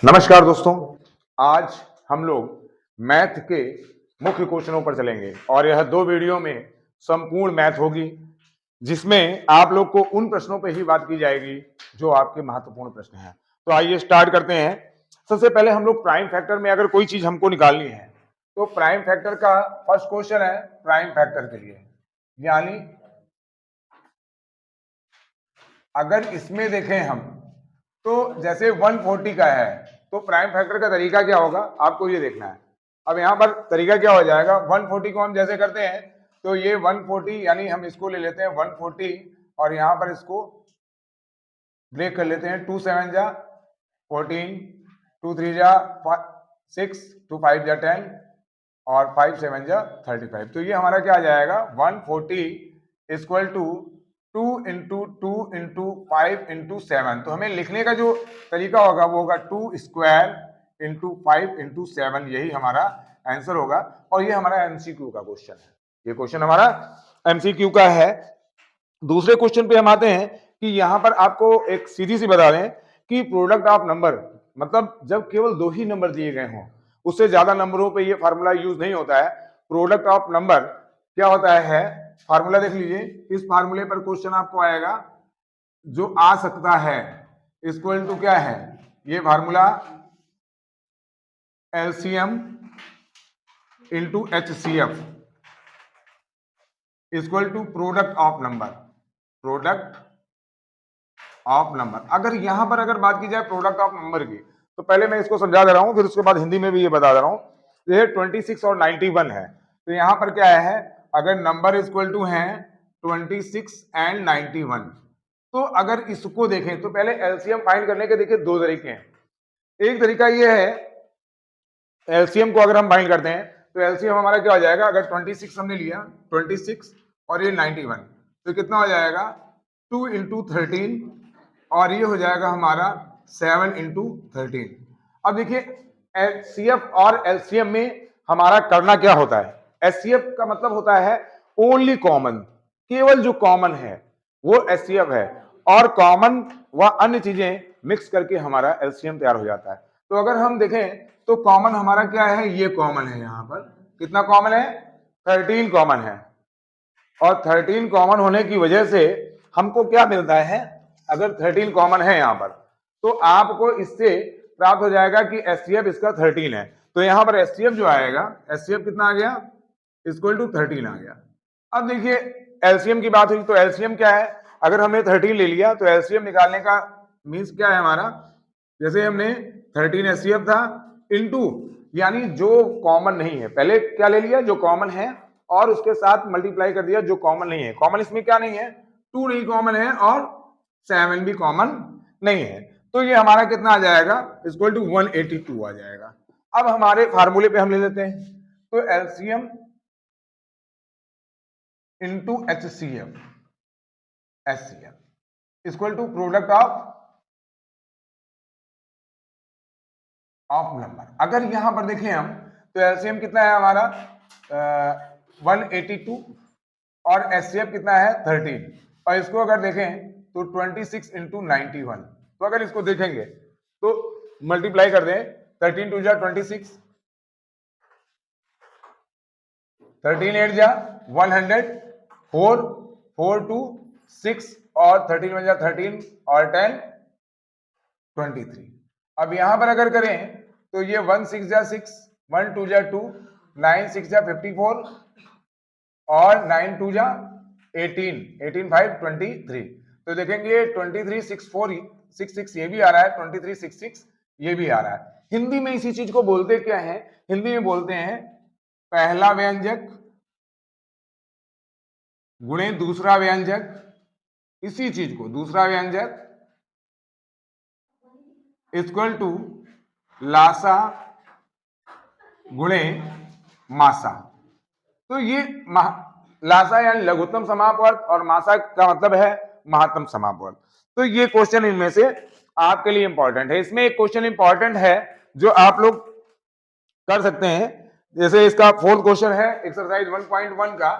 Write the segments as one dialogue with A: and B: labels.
A: नमस्कार दोस्तों, आज हम लोग मैथ के मुख्य क्वेश्चनों पर चलेंगे और यह दो वीडियो में संपूर्ण मैथ होगी जिसमें आप लोग को उन प्रश्नों पर ही बात की जाएगी जो आपके महत्वपूर्ण प्रश्न हैं। तो आइए स्टार्ट करते हैं। सबसे पहले हम लोग प्राइम फैक्टर में अगर कोई चीज हमको निकालनी है तो प्राइम फैक्टर का फर्स्ट क्वेश्चन है प्राइम फैक्टर के लिए, यानी अगर इसमें देखें हम तो जैसे 140 का है तो प्राइम फैक्टर का तरीका क्या होगा आपको ये देखना है। अब यहाँ पर तरीका क्या हो जाएगा, 140 को हम जैसे करते हैं तो ये 140 यानी हम इसको ले लेते हैं 140 और यहाँ पर इसको ब्रेक कर लेते हैं। 2 7 जा 14, 2 3 जा 6, 2 5 जा 10 और 5 7 जा 35। तो ये हमारा क्या आ जाएगा 140 equal to 2 into 2 into 5 into 7। तो हमें लिखने का जो तरीका होगा वो होगा 2 स्क्वायर इंटू 5 इंटू 7, यही हमारा आंसर होगा। और ये हमारा एमसीक्यू का क्वेश्चन है, ये क्वेश्चन हमारा एमसीक्यू का है। दूसरे क्वेश्चन पे हम आते हैं कि यहाँ पर आपको एक सीधी सी बता दें कि प्रोडक्ट ऑफ नंबर मतलब जब केवल दो ही नंबर दिए गए हों, उससे ज्यादा नंबरों पे ये फार्मूला यूज नहीं होता है। प्रोडक्ट ऑफ नंबर क्या होता है, फार्मूला देख लीजिए। इस फार्मूले पर क्वेश्चन आपको आएगा जो आ सकता है इक्वल टू क्या है, ये formula LCM into HCF equal to product of number, product of number. अगर यहां पर अगर बात की जाए प्रोडक्ट ऑफ नंबर की तो पहले मैं इसको समझा दे रहा हूं, फिर उसके बाद हिंदी में भी ये बता दे रहा हूं। ये 26 और 91 है, तो यहां पर क्या है, अगर नंबर इक्वल टू है 26 एंड 91, तो अगर इसको देखें तो पहले एलसीएम फाइंड करने के देखिए दो तरीके हैं। एक तरीका ये है, एलसीएम को अगर हम फाइंड करते हैं तो एलसीएम हमारा क्या हो जाएगा, अगर 26 हमने लिया 26 और ये 91 तो कितना हो जाएगा 2 इंटू 13 और ये हो जाएगा हमारा 7 इंटू 13। अब देखिए एचसीएफ और एलसीएम में हमारा करना क्या होता है, एचसीएफ का मतलब होता है ओनली कॉमन, केवल जो कॉमन है वो एचसीएफ है और कॉमन व अन्य चीजें मिक्स करके हमारा एलसीएम तैयार हो जाता है। तो अगर हम देखें तो कॉमन हमारा क्या है, ये कॉमन है, यहाँ पर कितना कॉमन है 13 कॉमन है और 13 कॉमन होने की वजह से हमको क्या मिलता है, अगर 13 कॉमन है यहाँ पर तो आपको इससे प्राप्त हो जाएगा कि एचसीएफ इसका 13 है। तो यहाँ पर एचसीएफ जो आएगा, एचसीएफ कितना आ गया इक्वल टू 13 आ गया। अब देखिए एलसीएम की बात हुई तो एलसीएम क्या है, अगर हमने 13 ले लिया तो एलसीएम निकालने का मीन्स क्या है हमारा, जैसे हमने 13 एचसीएफ था इनटू यानी जो कॉमन नहीं है, पहले क्या ले लिया जो कॉमन है और उसके साथ मल्टीप्लाई कर दिया जो कॉमन नहीं है। कॉमन इसमें क्या नहीं है, 2 नहीं कॉमन है और 7 भी कॉमन नहीं है, तो ये हमारा कितना आ जाएगा इक्वल टू 182 आ जाएगा। अब हमारे फार्मूले पे हम ले लेते हैं, तो LCM into HCF, HCF equal to product of number. अगर यहां पर देखें हम तो एलसीएम कितना है हमारा 182 और एचसीएफ कितना है 13, और इसको अगर देखें तो 26 इंटू 91। तो अगर इसको देखेंगे तो मल्टीप्लाई कर दें, 13 टू जा 26, 13 8 जा 100, 4 4 2 6 और 13 1 जा 13 और 10 23। अब यहां पर अगर करें तो ये 1 6 जा 6, 1 2 जा 2, 9 6 जा 54 और 9 2 जा 18, 18 5 23। तो देखेंगे 23 6 4 6 6 ये भी आ रहा है, 23 6 6 ये भी आ रहा है। हिंदी में इसी चीज को बोलते क्या है, हिंदी में बोलते हैं पहला व्यंजक गुणे दूसरा व्यंजक, इसी चीज को दूसरा व्यंजक इक्वल टू लासा गुणे मासा। तो ये लासा यानी लघुत्तम समापवर्त और मासा का मतलब है महत्तम समापवर्त। तो ये क्वेश्चन इनमें से आपके लिए इंपॉर्टेंट है। इसमें एक क्वेश्चन इंपॉर्टेंट है जो आप लोग कर सकते हैं, जैसे इसका फोर्थ क्वेश्चन है एक्सरसाइज 1.1 का।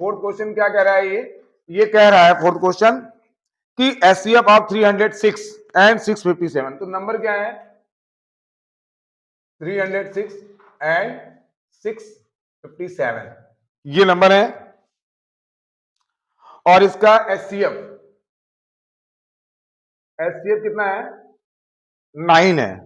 A: फोर्थ क्वेश्चन क्या कह रहा है, ये कह रहा है फोर्थ क्वेश्चन कि एचसीएफ ऑफ 306 एंड 657। तो नंबर क्या है 306 एंड 657 ये नंबर है। और इसका एचसीएफ कितना है? 9 है।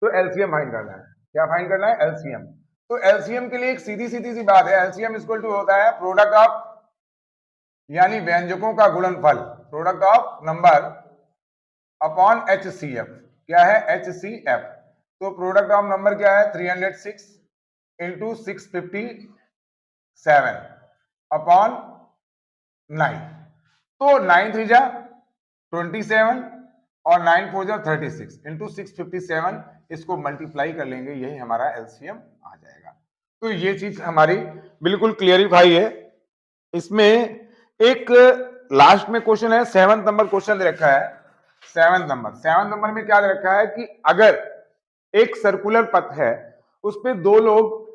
A: तो एलसीएम फाइंड करना है। क्या फाइंड करना है? एलसीएम। तो एलसीएम के लिए एक सीधी सी बात है, एलसीएम इक्वल टू होता है प्रोडक्ट ऑफ, यानी व्यंजकों का गुणनफल, product of number upon HCF. क्या है? एचसीएफ। तो प्रोडक्ट ऑफ नंबर क्या है? 306 इंटू 657 अपॉन 9। तो 9 3 जा 27 और 9 4 जा 36 इंटू 657, इसको मल्टीप्लाई कर लेंगे, यही हमारा एलसीएम आ जाएगा। तो ये चीज हमारी बिल्कुल क्लियरिफाई है। इसमें एक लास्ट में क्वेश्चन है, 7th नंबर क्वेश्चन दे रखा है। 7th नंबर में क्या दे रखा है कि अगर एक सर्कुलर पथ है, उस पे दो लोग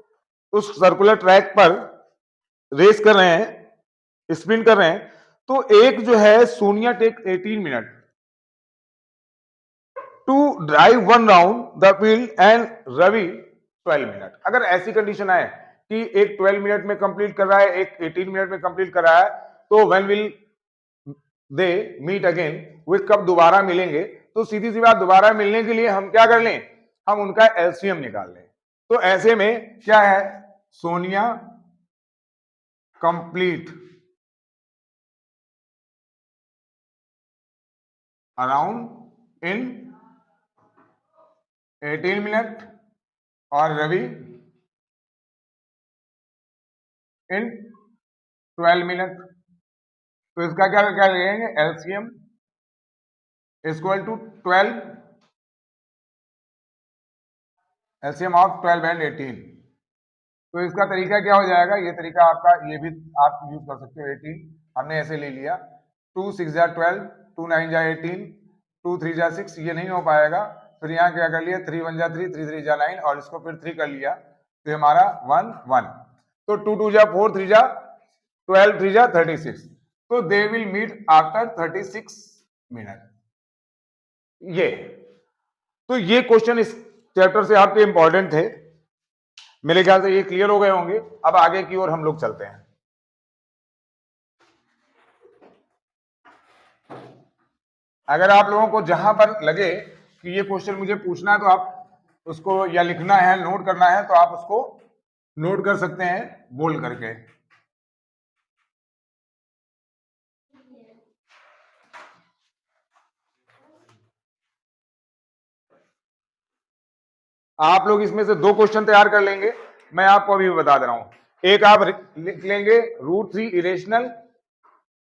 A: उस सर्कुलर ट्रैक पर रेस कर रहे हैं, स्प्रिंट कर रहे हैं, तो एक जो है Sonia take 18 minute to drive 1 round the field and Ravi 12 minute. अगर ऐसी कंडीशन आए कि एक 12 मिनट में कंप्लीट कर रहा है, एक 18 मिनट में कंप्लीट कर रहा है, तो when will they meet again, वे कब दोबारा मिलेंगे? तो सीधी सी बात, दोबारा मिलने के लिए हम क्या कर लें? हम उनका एलसीएम निकाल लें। तो ऐसे में क्या है? Sonia complete around in 18 minute और रवि इन 12 मिनट। तो इसका क्या क्या लेंगे? LCM equal to 12, LCM of 12 and 18। तो इसका तरीका क्या हो जाएगा? ये तरीका आपका, ये भी आप यूज कर सकते हो। 18 हमने ऐसे ले लिया, 2 6 जा 12, 2 9 जा 18, 2 3 जा 6, ये नहीं हो पाएगा। फिर यहाँ क्या कर लिया? 3 1 जा 3, 3 3 जा 9, और इसको फिर 3 कर लिया, तो हमारा 1 1। तो 2 2 जा 4, 3 जा 12, 3 जा 36। तो they will meet after 36 minute. ये तो ये क्वेश्चन इस चैप्टर से आपके इंपॉर्टेंट थे। मेरे ख्याल से ये क्लियर हो गए होंगे। अब आगे की ओर हम लोग चलते हैं। अगर आप लोगों को जहां पर लगे कि ये क्वेश्चन मुझे पूछना है, तो आप उसको, या लिखना है, नोट करना है, तो आप उसको नोट कर सकते हैं बोल करके। आप लोग इसमें से 2 क्वेश्चन तैयार कर लेंगे, मैं आपको अभी बता दे रहा हूं। एक आप लिख लेंगे √3 irrational,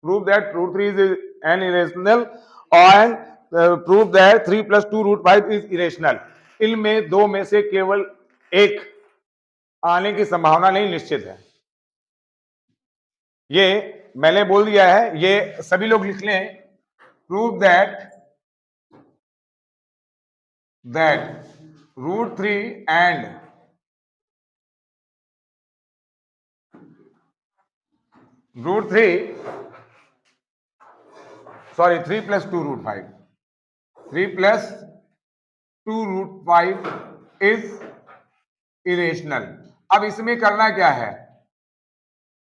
A: prove that √3 is an irrational, और प्रूव दैट 3 + 2 √5 इज इरेशनल। इनमें 2 में से केवल एक आने की संभावना नहीं, निश्चित है। ये मैंने बोल दिया है, ये सभी लोग लिख लें। Prove that √3 and √3 sorry 3 + 2 √5, 3 + 2 √5 is irrational. अब इसमें करना क्या है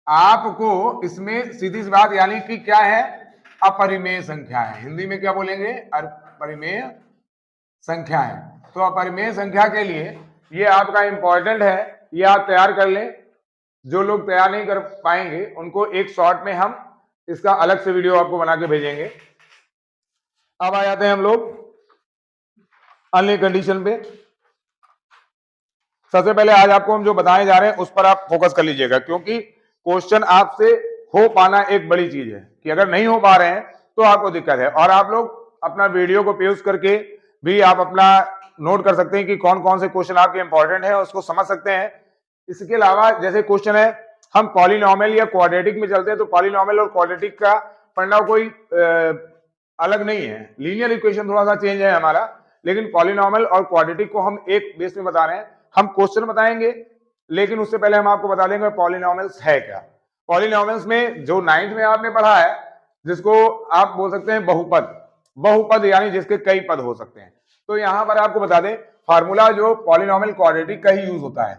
A: आपको? इसमें सीधी सी बात, यानी कि क्या है? अपरिमेय संख्या है। हिंदी में क्या बोलेंगे? अपरिमेय संख्या है। तो अपरिमेय संख्या के लिए ये आपका इंपॉर्टेंट है, ये आप तैयार कर लें। जो लोग तैयार नहीं कर पाएंगे उनको एक शॉर्ट में हम इसका अलग से वीडियो आपको बना के भेजेंगे। अब आ जाते हैं हम लोग अन्य कंडीशन पे। सबसे पहले आज आपको हम जो बताने जा रहे हैं उस पर आप फोकस कर लीजिएगा, क्योंकि क्वेश्चन आपसे हो पाना एक बड़ी चीज है, कि अगर नहीं हो पा रहे हैं तो आपको दिक्कत है। और आप लोग अपना वीडियो को पॉज करके भी आप अपना नोट कर सकते हैं कि कौन कौन से क्वेश्चन आपके इंपॉर्टेंट है, उसको समझ सकते हैं। इसके अलावा जैसे क्वेश्चन है, हम पॉलिनॉमियल या क्वाड्रेटिक में चलते हैं, तो पॉलिनॉमियल और क्वाड्रेटिक का पढ़ना कोई अलग नहीं है। लीनियर इक्वेशन थोड़ा सा चेंज है हमारा, लेकिन पॉलिनॉमियल और क्वाड्रेटिक को हम एक बेस में बता रहे हैं। हम क्वेश्चन बताएंगे, लेकिन उससे पहले हम आपको बता देंगे पॉलिनॉमियल्स है क्या। पॉलिनॉमियल्स में जो 9th में आपने पढ़ा है, जिसको आप बोल सकते हैं बहुपद, बहुपद यानी जिसके कई पद हो सकते हैं। तो यहां पर आपको बता दें फार्मूला जो पॉलिनोमियल क्वाड्रेटिक का ही यूज होता है।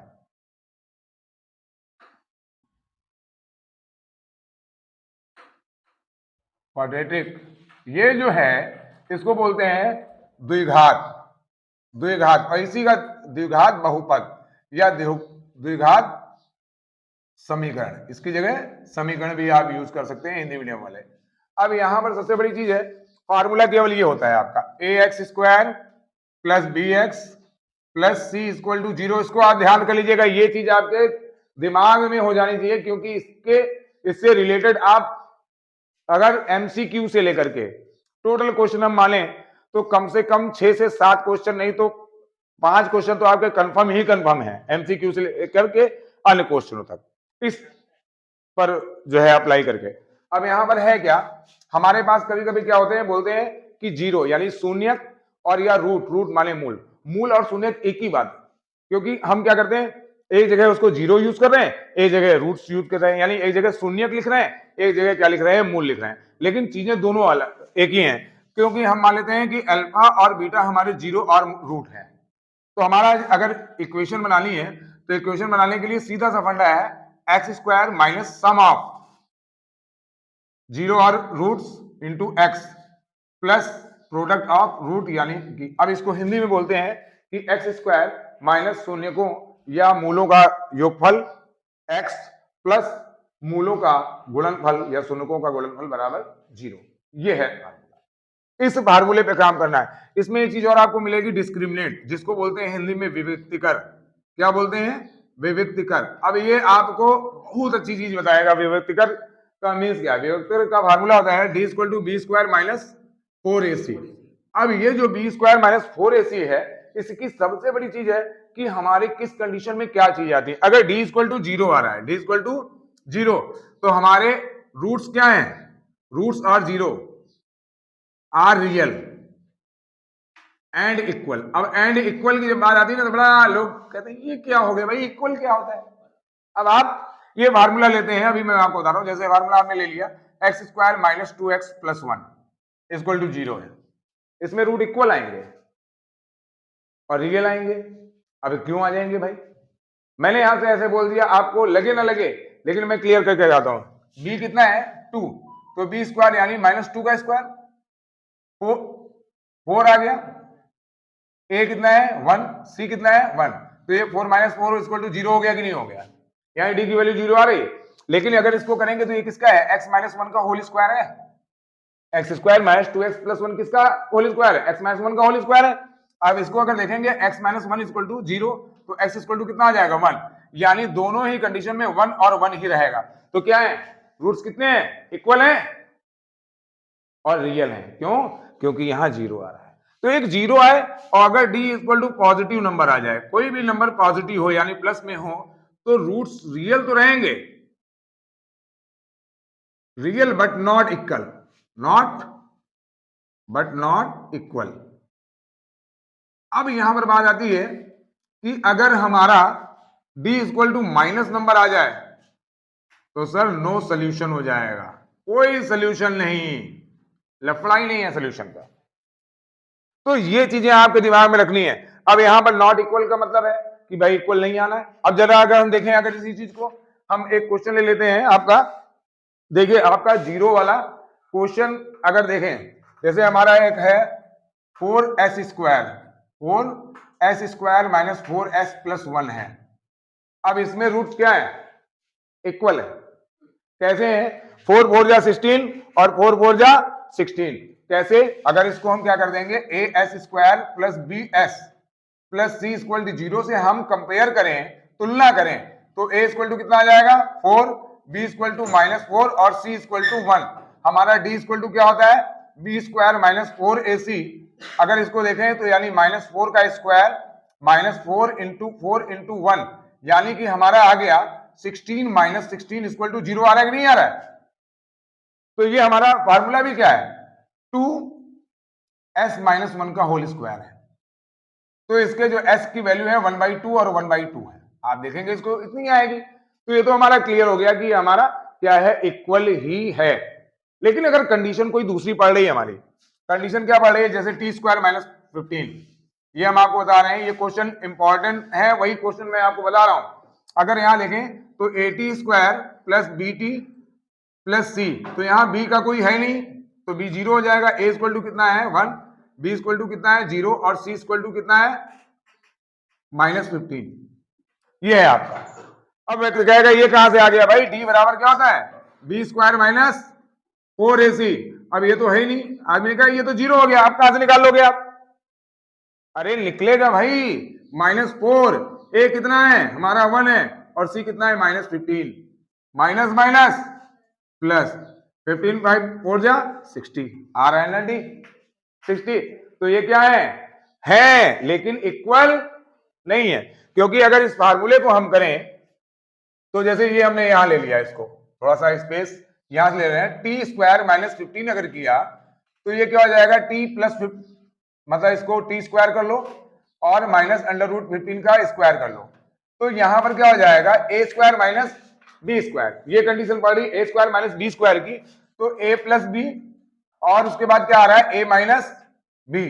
A: क्वाड्रेटिक ये जो है इसको बोलते हैं द्विघात। द्विघात और इसी का द्विघात बहुपद या द्विघात समीकरण, इसकी जगह समीकरण भी आप यूज कर सकते हैं हिंदी मीडियम वाले। अब यहां पर सबसे बड़ी चीज है फार्मूला केवल ये होता है आपका ax² plus bx plus c equal to 0। इसको आप ध्यान कर लीजिएगा, ये चीज आपके दिमाग में हो जानी चाहिए, क्योंकि इससे रिलेटेड आप अगर MCQ से लेकर के टोटल क्वेश्चन हम माने तो कम से कम 6 से 7 क्वेश्चन, नहीं तो 5 क्वेश्चन तो आपके कंफर्म ही कंफर्म है MCQ से लेकर के अन्य क्वेश्चनों तक, इस पर जो है अप्लाई करके। अब यहां पर है क्या, हमारे पास कभी कभी क्या होते हैं, बोलते हैं कि 0 यानी शून्य और या रूट माने मूल और शून्य एक ही बात, क्योंकि हम क्या करते हैं एक जगह उसको 0 यूज कर रहे हैं, एक जगह रूट्स यूज कर रहे हैं, यानी एक जगह शून्य लिख रहे हैं, एक जगह क्या लिख रहे हैं, मूल लिख रहे हैं, लेकिन चीजें दोनों अलग एक ही हैं, क्योंकि हम मान लेते हैं कि अल्फा और बीटा हमारे 0 और रूट है। तो हमारा अगर इक्वेशन बनानी है तो इक्वेशन बनाने के लिए सीधा सा फंडा है x² माइनस सम ऑफ 0 और roots into x plus product of root, यानी कि अब इसको हिंदी में बोलते हैं कि x² माइनस शून्यकों या मूलों का योगफल x प्लस मूलों का गुणनफल या शून्यकों का गुणनफल बराबर 0। ये है इस फार्मूले पे काम करना है। इसमें एक चीज और आपको मिलेगी डिस्क्रिमिनेंट, जिसको बोलते हैं हिंदी में विविक्तिकर। क्या बोलते हैं, विविक्तिकर। अब ये आपको बहुत अच्छी चीज बताएगा विविक्तिकर का मीन्स क्या है। विविक्तिकर का फार्मूला होता है d equal to b² minus 4ac। अब ये जो b² माइनस 4ac है, इसकी सबसे बड़ी चीज है कि हमारे किस कंडीशन में क्या चीज आती है। अगर d इक्वल टू 0 आ रहा है, d इक्वल टू 0, तो हमारे रूट्स क्या हैं, रूट्स और 0 आर रियल एंड इक्वल। अब एंड इक्वल की जब बात आती है ना तो बड़ा लोग कहते हैं ये क्या हो गया भाई, इक्वल क्या होता है। अब आप ये फार्मूला लेते हैं, अभी मैं आपको बता रहा हूं, जैसे फार्मूला आपने ले लिया x² minus 2x plus 1 equal to 0 है, इसमें रूट इक्वल आएंगे और रियल आएंगे। अब क्यों आ जाएंगे भाई, मैंने यहां से ऐसे बोल दिया, आपको लगे ना लगे, लेकिन मैं क्लियर करके जाता हूं। b कितना है 2, तो b² यानी माइनस 2 का स्क्वायर, 4 आ गया, a कितना है 1, c कितना है 1, तो ये 4 माइनस 4 इक्वल टू 0 हो गया कि नहीं हो गया, यानी d की वैल्यू 0 आ रही। लेकिन अगर इसको करेंगे तो ये किसका है, x माइनस 1 का होल स्क्वायर है, x² माइनस 2x प्लस 1 किसका होल स्क्वायर है, x माइनस 1 का होल स्क्वायर है। अब इसको अगर देखेंगे x माइनस 1 इक्वल टू 0, तो x इक्वल टू कितना आ जाएगा 1, यानी दोनों ही कंडीशन में 1 और 1 ही रहेगा। तो क्या है, रूट्स कितने हैं, इक्वल हैं और रियल हैं। क्यों, क्योंकि यहां 0 आ रहा है। तो एक 0 आए और अगर d equal to positive number आ जाए, कोई भी नंबर पॉजिटिव हो यानी प्लस में हो, तो रूट्स रियल तो रहेंगे, real but not equal, not but not equal. अब यहां पर बात आती है कि अगर हमारा d equal to minus number आ जाए तो सर नो सोल्यूशन हो जाएगा, कोई सोल्यूशन नहीं, लफड़ा ही नहीं है सोल्यूशन का। तो ये चीजें आपके दिमाग में रखनी है। अब यहां पर नॉट इक्वल का मतलब है कि भाई इक्वल नहीं आना है। अब जरा अगर हम देखें, अगर इसी चीज को हम एक क्वेश्चन ले लेते हैं आपका, देखिए आपका 0 वाला क्वेश्चन अगर देखें, जैसे हमारा एक है 4s² माइनस 4s प्लस 1 है। अब इसमें रूट क्या है, इक्वल है। कैसे है, 4 4 जा 16 और 4 4 जा 16। कैसे, अगर इसको हम क्या कर देंगे, as² plus bs plus c equal to 0 से हम कंपेयर करें, तुलना करें, तो a इक्वल टू कितना आ जाएगा 4, b इक्वल टू माइनस 4 और c इक्वल टू 1। हमारा d इक्वल टू क्या होता है, b² माइनस 4ac। अगर इसको देखें तो यानी माइनस 4 का स्क्वायर माइनस 4 इंटू 1, यानी कि हमारा आ गया 16 माइनस 16 इक्वल टू 0 आ रहा है कि नहीं आ रहा है। तो ये हमारा फार्मूला भी क्या है, 2s माइनस 1 का होल स्क्वायर है। तो इसके जो s की वैल्यू है 1/2 और 1/2 है। आप देखेंगे इसको इतनी आएगी। तो ये तो हमारा क्लियर हो गया कि हमारा क्या है, इक्वल ही है। लेकिन अगर कंडीशन कोई दूसरी पड़ रही है हमारी, कंडीशन क्या पड़ रही है, जैसे टी स्क्वायर माइनस 15, ये हम आपको बता रहे हैं, ये क्वेश्चन इंपॉर्टेंट है, वही क्वेश्चन मैं आपको बता रहा हूं। अगर यहां देखें तो A T square plus B T plus C, तो यहां बी का कोई है नहीं, तो बी जीरो हो जाएगा। ए इक्वल टू कितना है 1, बी इक्वल टू कितना है 0, और सी इक्वल टू कितना है -15, ये है आपका। अब व्यक्ति कहेगा ये कहां से आ गया भाई, डी बराबर क्या होता है बी स्क्वायर माइनस 4ac। अब ये तो है ही नहीं, आदमी ने कहा ये तो 0 हो गया, आप कहां से निकाल लोगे आप? अरे निकलेगा भाई -4, ए कितना है हमारा 1 है, और सी कितना है -15, माइनस माइनस प्लस 15 बाई 4 जा 60, आ रहा है ना डी 60। तो ये क्या है लेकिन इक्वल नहीं है, क्योंकि अगर इस फार्मूले को हम करें तो जैसे ये हमने यहां ले लिया, इसको थोड़ा सा स्पेस यहां से ले रहे हैं, टी स्क्वायर माइनस 15 अगर किया तो ये क्या हो जाएगा टी प्लस, मतलब इसको टी स्क्वायर कर लो और माइनस √15 का स्क्वायर कर लो, तो यहां पर क्या हो जाएगा ए स्क्वायर माइनस बी स्क्वायर। ये कंडीशन पड़ी ए स्क्वायर माइनस बी स्क्वायर की, तो ए प्लस बी और उसके बाद क्या आ रहा है ए माइनस बी।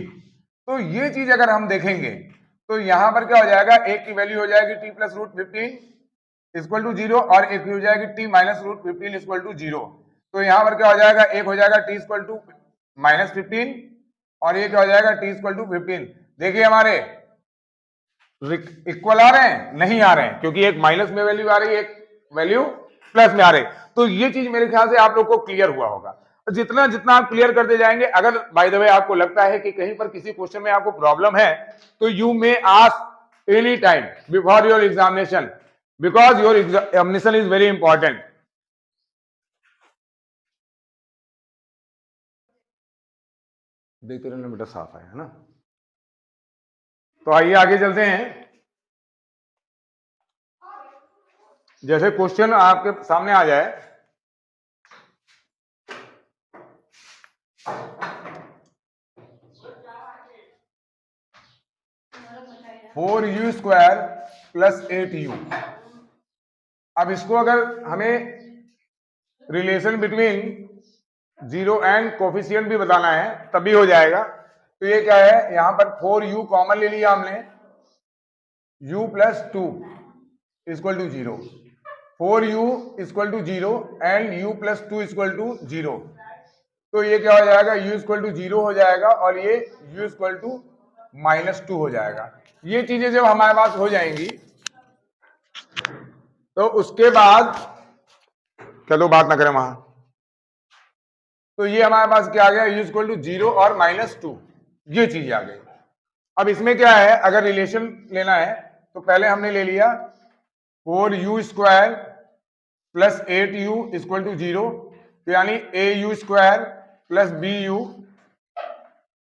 A: तो ये चीज अगर हम देखेंगे तो यहां पर क्या हो जाएगा, ए की वैल्यू हो जाएगी टी प्लस √15 इक्वल टू 0, और एक हो जाएगी टी माइनस √15 इक्वल टू 0। तो यहां पर क्या हो जाएगा, एक हो जाएगा टी इक्वल टू -15 और ये क्या हो जाएगा टी इक्वल टू 15। देखिए हमारे इक्वल आ रहे हैं, नहीं आ रहे हैं, क्योंकि एक माइनस में वैल्यू आ रही है, एक वैल्यू प्लस में आ रही है। तो ये चीज मेरे ख्याल से आप लोग को क्लियर हुआ होगा। जितना जितना आप क्लियर करते जाएंगे, अगर बाय द वे आपको लगता है कि कहीं पर किसी क्वेश्चन में आपको प्रॉब्लम है, तो you may ask any time before your examination, because your examination is very important. देखते रहना बेटा, साफ है ना। तो आइए आगे चलते हैं। जैसे क्वेश्चन आपके सामने आ जाए, four you square plus 8u। अब इसको अगर हमें relation between zero and coefficient भी बताना है तभी हो जाएगा। तो ये क्या है, यहां पर 4u कॉमन ले लिया हमने, u plus 2 equal to 0, 4u equal to 0 and u plus 2 equal to 0। तो ये क्या हो जाएगा, u इक्वल टू 0 हो जाएगा और ये u इक्वल टू -2 हो जाएगा। ये चीजें जब हमारे पास हो जाएंगी तो उसके बाद चलो बात ना करें वहां। तो ये हमारे पास क्या आ गया, u इक्वल टू 0 और -2, ये चीज आ गई। अब इसमें क्या है, अगर रिलेशन लेना है तो पहले हमने ले लिया 4u square plus 8u equal to 0, तो यानी au square plus bu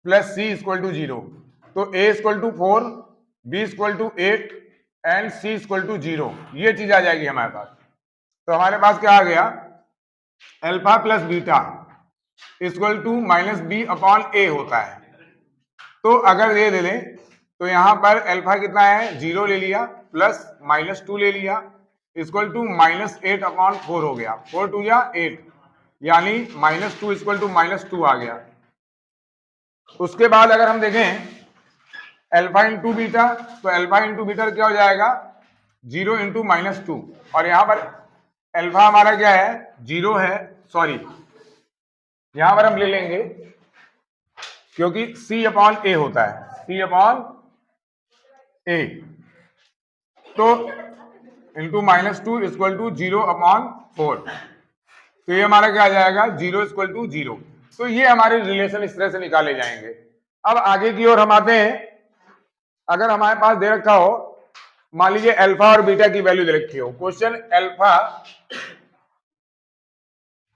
A: plus c equal to 0। तो a equal to 4, b equal to 8 and c equal to 0, ये चीज आ जाएगी हमारे पास। तो हमारे पास क्या आ गया, alpha plus beta equal to -b upon a होता है। तो अगर ये ले लें तो यहां पर अल्फा कितना है 0 ले लिया, प्लस -2 ले लिया, इक्वल टू -8 अपॉन 4 हो गया, 4 2 या 8, यानी -2 इक्वल टू -2 आ गया। उसके बाद अगर हम देखें अल्फा इंटू बीटा, तो अल्फा इंटू बीटा क्या हो जाएगा 0 इंटू -2, और यहां पर अल्फा हमारा क्या है 0 है, सॉरी यहां पर हम ले लेंगे क्योंकि c अपॉन a होता है, c अपॉन a, तो इंटू -2 इक्वल टू 0 अपॉन 4, तो ये हमारा क्या आ जाएगा 0 इक्वल टू 0। तो ये हमारे रिलेशन इस तरह से निकाले जाएंगे। अब आगे की ओर हम आते हैं। अगर हमारे पास दे रखा हो, मान लीजिए अल्फा और बीटा की वैल्यू दे रखी हो, क्वेश्चन अल्फा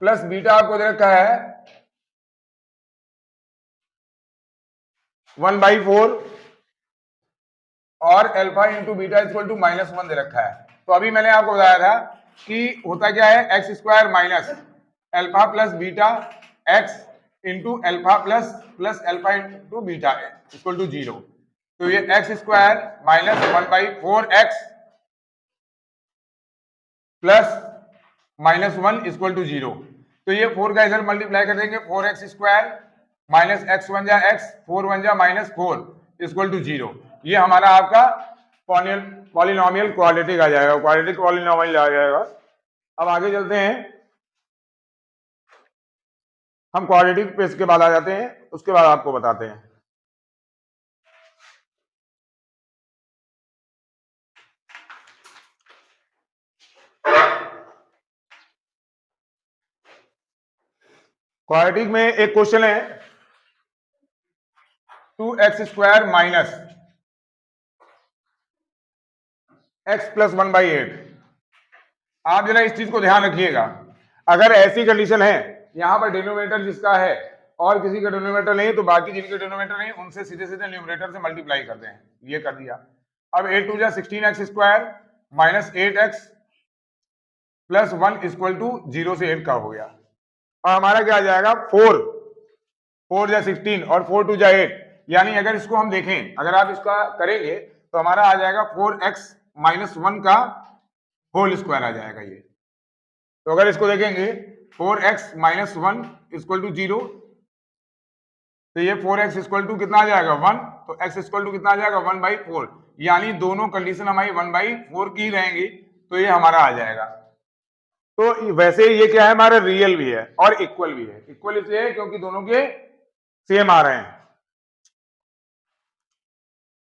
A: प्लस बीटा आपको दे रखा है 1/4 और alpha into beta equal to -1 दे रखा है। तो अभी मैंने आपको बताया था कि होता क्या है, x square minus alpha plus beta x into alpha plus alpha into beta equal to 0। तो ये x square minus 1/4 x plus -1 equal to 0। तो ये 4 का इधर मल्टीप्लाई कर देंगे, 4x square minus x one जा एक्स, 4 वन जा माइनस 4 इक्वल टू 0। ये हमारा आपका पॉलिनोमियल क्वाड्रेटिक आ जाएगा, क्वाड्रेटिक पॉलिनोमियल आ जाएगा। अब आगे चलते हैं, हम क्वाड्रेटिक पे इसके बाद आ जाते हैं, उसके बाद आपको बताते हैं। क्वाड्रेटिक में एक क्वेश्चन है 2x² माइनस x प्लस 1/8। आप जरा इस चीज को ध्यान रखिएगा, अगर ऐसी कंडीशन है यहां पर डिनोमिनेटर जिसका है और किसी का डिनोमिनेटर नहीं तो बाकी जिनके डिनोमिनेटर नहीं उनसे सीधे सीधे न्यूमरेटर से मल्टीप्लाई करते हैं, ये कर दिया। अब 8 2 जा 16x² minus 8x plus 1 equal to 0 से 8 का हो गया। और हमारा क्या आ जाएगा 4 जा 16 और 4 2 जा 8, यानी अगर इसको हम देखें, अगर आप इसका करेंगे तो हमारा आ जाएगा 4x माइनस 1 का होल स्क्वायर आ जाएगा ये। तो अगर इसको देखेंगे 4x माइनस 1 इक्वल टू 0, तो ये 4x इक्वल टू कितना आ जाएगा 1, तो x इक्वल टू कितना आ जाएगा 1/4, यानी दोनों कंडीशन हमारी 1/4 की रहेंगी, तो ये हमारा आ जाएगा। तो वैसे ये क्या है, हमारा रियल भी है और इक्वल भी है। इक्वल इसलिए क्योंकि दोनों के सेम आ रहे हैं।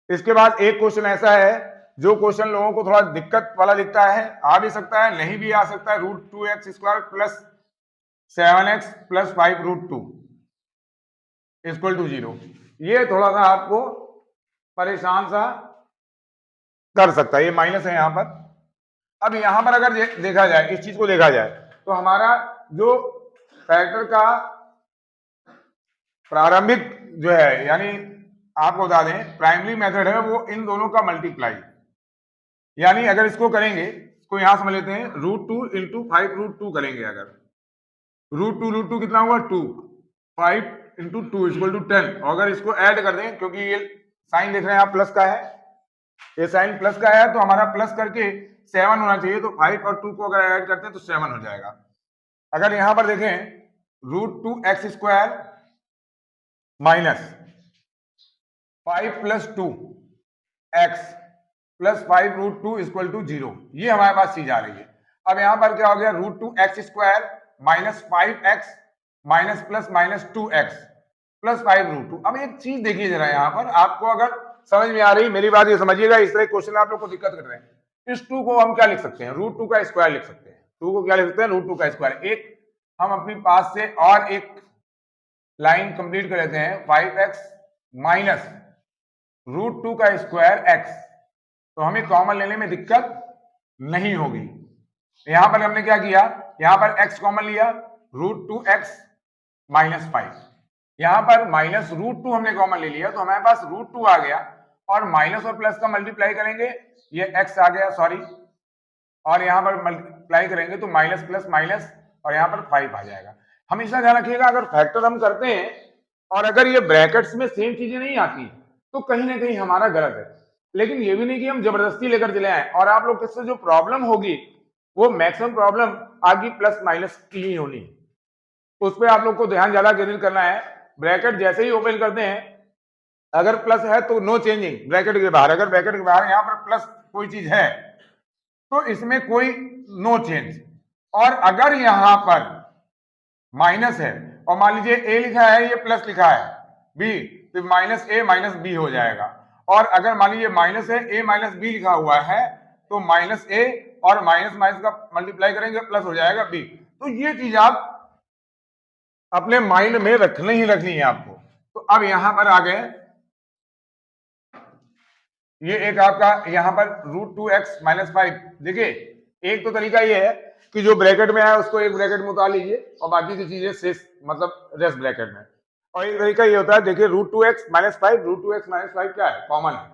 A: इसके बाद एक क्वेश्चन ऐसा है जो क्वेश्चन लोगों को थोड़ा दिक्कत वाला दिखता है, आ भी सकता है नहीं भी आ सकता है, √2x² plus 7x plus 5√2 equal to 0। ये थोड़ा सा आपको परेशान सा कर सकता है, ये माइनस है यहां पर। अब यहां पर अगर देखा जाए, इस चीज को देखा जाए, तो हमारा जो फैक्टर का प्रारंभिक जो है, यानी आपको बता दें प्राइमरी मेथड है वो इन दोनों का मल्टीप्लाई, यानी अगर इसको करेंगे, इसको यहां समझ लेते हैं, √2 इंटू 5√2 करेंगे। अगर √2 कितना हुआ 2, 5 इंटू 2 इक्वल टू 10, और अगर इसको ऐड कर दें, क्योंकि ये साइन देख रहे हैं आप प्लस का है, ये साइन प्लस का है, तो हमारा प्लस करके 7 होना चाहिए, तो 5 और 2 को अगर ऐड करते हैं तो 7 हो जाएगा। अगर यहां पर देखें √2x² minus 5 plus 2x plus 5√2 equal to 0, ये हमारे पास चीज आ रही है। अब यहां पर क्या हो गया, √2x² minus 5x minus plus minus 2x plus 5√2। अब एक चीज देखिए जरा, यहां पर आपको अगर समझ में आ रही मेरी बात, ये समझिएगा, इस तरह क्वेश्चन आप लोग को दिक्कत कर रहे हैं। इस 2 को हम क्या लिख सकते हैं, √2 का स्क्वायर लिख सकते हैं। 2 को क्या लिख सकते हैं, √2 का स्क्वायर। एक हम अपनी पास से और एक लाइन कंप्लीट कर लेते हैं, 5x माइनस √2 का स्क्वायर x, तो हमें कॉमन लेने में दिक्कत नहीं होगी। यहां पर हमने क्या किया, यहां पर x कॉमन लिया, √2x माइनस 5, यहां पर माइनस √2 हमने कॉमन ले लिया, तो हमारे पास √2 आ गया, और माइनस और प्लस का मल्टीप्लाई करेंगे, ये x आ गया, सॉरी, और यहां पर मल्टीप्लाई करेंगे तो माइनस प्लस माइनस, और यहां पर 5 आ जाएगा। हमेशा ध्यान रखिएगा, अगर फैक्टर हम करते हैं और अगर ये ब्रैकेट्स में सेम चीजें नहीं आती तो कहीं ना कहीं हमारा गलत है। लेकिन ये भी नहीं कि हम जबरदस्ती लेकर चले आए, और आप लोग किससे जो प्रॉब्लम होगी वो मैक्सिमम प्रॉब्लम आगे प्लस माइनस की ही होनी, उस पर आप लोग को ध्यान ज्यादा केंद्रित करना है। ब्रैकेट जैसे ही ओपन करते हैं, अगर प्लस है तो नो चेंजिंग ब्रैकेट के बाहर, अगर ब्रैकेट के बाहर यहां पर प्लस कोई चीज है तो इसमें कोई नो चेंज, और अगर यहां पर माइनस है और मान लीजिए a लिखा है, ये प्लस लिखा है b, तो माइनस a माइनस b हो जाएगा। और अगर मान लीजिए माइनस है, a माइनस b लिखा हुआ है, तो माइनस a और माइनस माइनस का मल्टीप्लाई करेंगे प्लस हो जाएगा b। तो ये चीज आप अपने माइंड में रखनी ही रखनी है आपको। तो अब यहां पर आ गए, ये एक आपका यहां पर √2x माइनस 5, देखिए एक तो तरीका ये है कि जो ब्रैकेट में है उसको एक ब्रैकेट में उतार लीजिए और बाकी की चीजें शेष मतलब रेस्ट ब्रैकेट में। और एक तरीका ये होता है, देखिए √2x माइनस 5, √2x माइनस 5 क्या है, कॉमन है,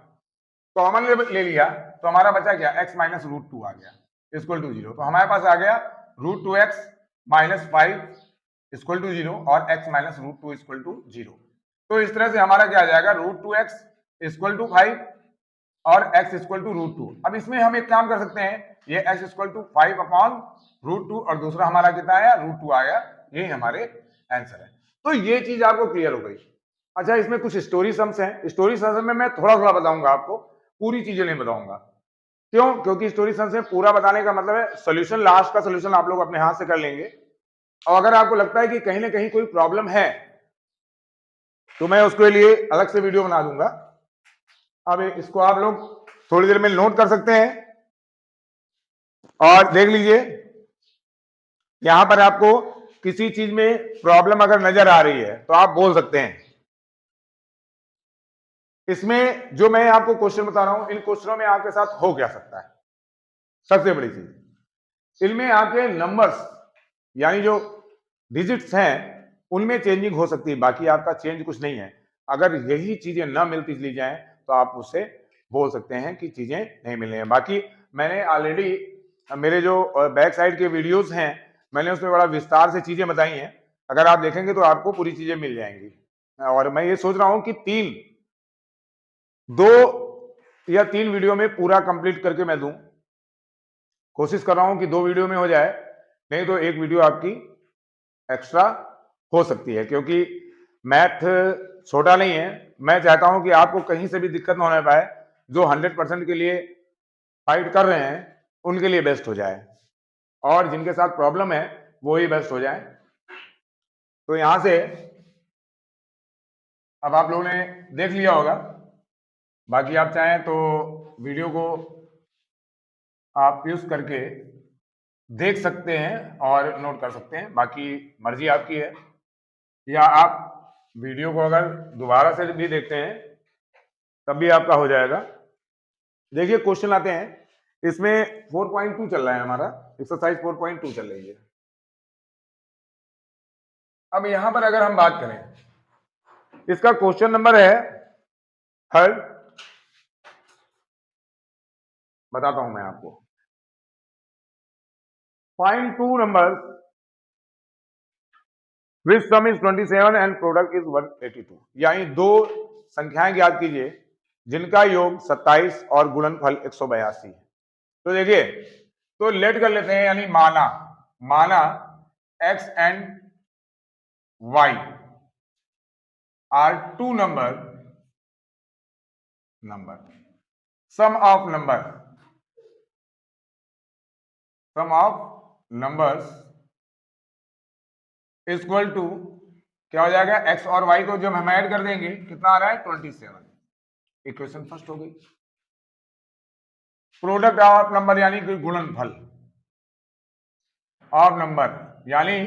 A: कॉमन ले लिया तो हमारा बचा क्या, x माइनस √2 आ गया इक्वल टू 0। तो हमारे पास आ गया √2x माइनस 5 इक्वल टू 0 और x माइनस √2 इक्वल टू 0। तो इस तरह से हमारा क्या आ जाएगा, √2x इक्वल टू 5 और x इक्वल टू √2। अब इसमें हम एक काम कर सकते हैं, ये x इक्वल टू 5 अपॉन √2 और दूसरा हमारा कितना आया, √2 आया, यही हमारे आंसर है। तो ये चीज आपको क्लियर हो गई। अच्छा, इसमें कुछ स्टोरी सम्स हैं। स्टोरी सम्स में मैं थोड़ा थोड़ा बताऊंगा आपको, पूरी चीजें नहीं बताऊंगा। क्यों? क्योंकि स्टोरी सम्स में पूरा बताने का मतलब है सोल्यूशन, लास्ट का सोल्यूशन आप लोग अपने हाथ से कर लेंगे। और अगर आपको लगता है कि कहीं ना कहीं कोई प्रॉब्लम है तो मैं उसके लिए अलग से वीडियो बना दूंगा। अब इसको आप लोग थोड़ी देर में नोट कर सकते हैं और देख लीजिए, यहां पर आपको किसी चीज में प्रॉब्लम अगर नजर आ रही है तो आप बोल सकते हैं। इसमें जो मैं आपको क्वेश्चन बता रहा हूं, इन क्वेश्चनों में आपके साथ हो क्या सकता है? सबसे बड़ी चीज, इनमें आपके नंबर्स यानी जो डिजिट्स हैं उनमें चेंजिंग हो सकती है, बाकी आपका चेंज कुछ नहीं है। अगर यही चीजें ना मिलती ली जाए तो आप उससे बोल सकते हैं कि चीजें नहीं मिल रही हैं। बाकी मैंने ऑलरेडी मेरे जो बैक साइड के वीडियोस हैं मैंने उसमें बड़ा विस्तार से चीजें बताई हैं, अगर आप देखेंगे तो आपको पूरी चीजें मिल जाएंगी। और मैं ये सोच रहा हूं कि 2 या 3 वीडियो में पूरा कंप्लीट करके मैं दूं। कोशिश कर रहा हूं कि 2 वीडियो में हो जाए, नहीं तो 1 वीडियो आपकी एक्स्ट्रा हो सकती है, क्योंकि मैथ छोटा नहीं है। मैं चाहता हूं कि आपको कहीं से भी दिक्कत ना होने पाए, जो 100% के लिए फाइट कर रहे हैं उनके लिए बेस्ट हो जाए, और जिनके साथ प्रॉब्लम है वो ही बेस्ट हो जाए। तो यहां से अब आप लोगों ने देख लिया होगा। बाकी आप चाहें तो वीडियो को आप यूज करके देख सकते हैं और नोट कर सकते हैं, बाकी मर्जी आपकी है। या आप वीडियो को अगर दोबारा से भी देखते हैं तब भी आपका हो जाएगा। देखिए क्वेश्चन आते हैं, इसमें 4.2 चल रहा है हमारा, एक्सरसाइज 4.2 चल रही है। अब यहां पर अगर हम बात करें, इसका क्वेश्चन नंबर है थर्ड, बताता हूं मैं आपको। Find 2 number which some is 27 and product is 182। यानी 2 संख्याएं ज्ञात कीजिए जिनका योग 27 और गुणनफल 182 है। तो देखिए, तो लेट कर लेते हैं, यानी माना x and y are 2 number sum of numbers equal to क्या हो जाएगा, x और y को जब हम ऐड कर देंगे कितना आ रहा है 27। इक्वेशन फर्स्ट हो गई। प्रोडक्ट ऑफ नंबर यानी कि गुणनफल ऑफ नंबर यानी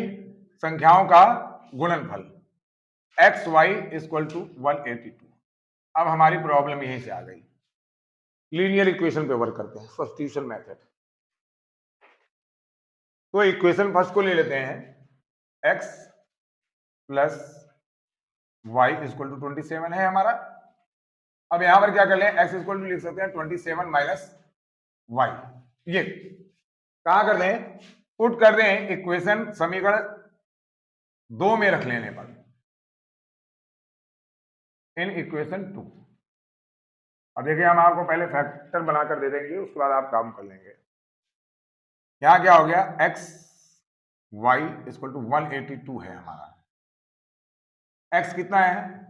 A: संख्याओं का गुणनफल, एक्स वाई इक्वल टू 182। अब हमारी प्रॉब्लम यहीं से आ गई। लीनियर इक्वेशन पे वर्क करते हैं, सब्स्टिट्यूशन मेथड। तो इक्वेशन फर्स्ट को ले लेते हैं, x plus y equal to 27 है हमारा। अब यहां पर क्या कर लें, x इक्वल टू लिख सकते हैं 27 माइनस वाई। ये कहां कर दें, पुट कर दें इक्वेशन समीकरण 2 में रख लेने पर, इन इक्वेशन 2। अब देखिए, हम आपको पहले फैक्टर बनाकर दे देंगे, उसके बाद आप काम कर लेंगे। यहां क्या हो गया, x y इक्वल टू 182 है हमारा। x कितना है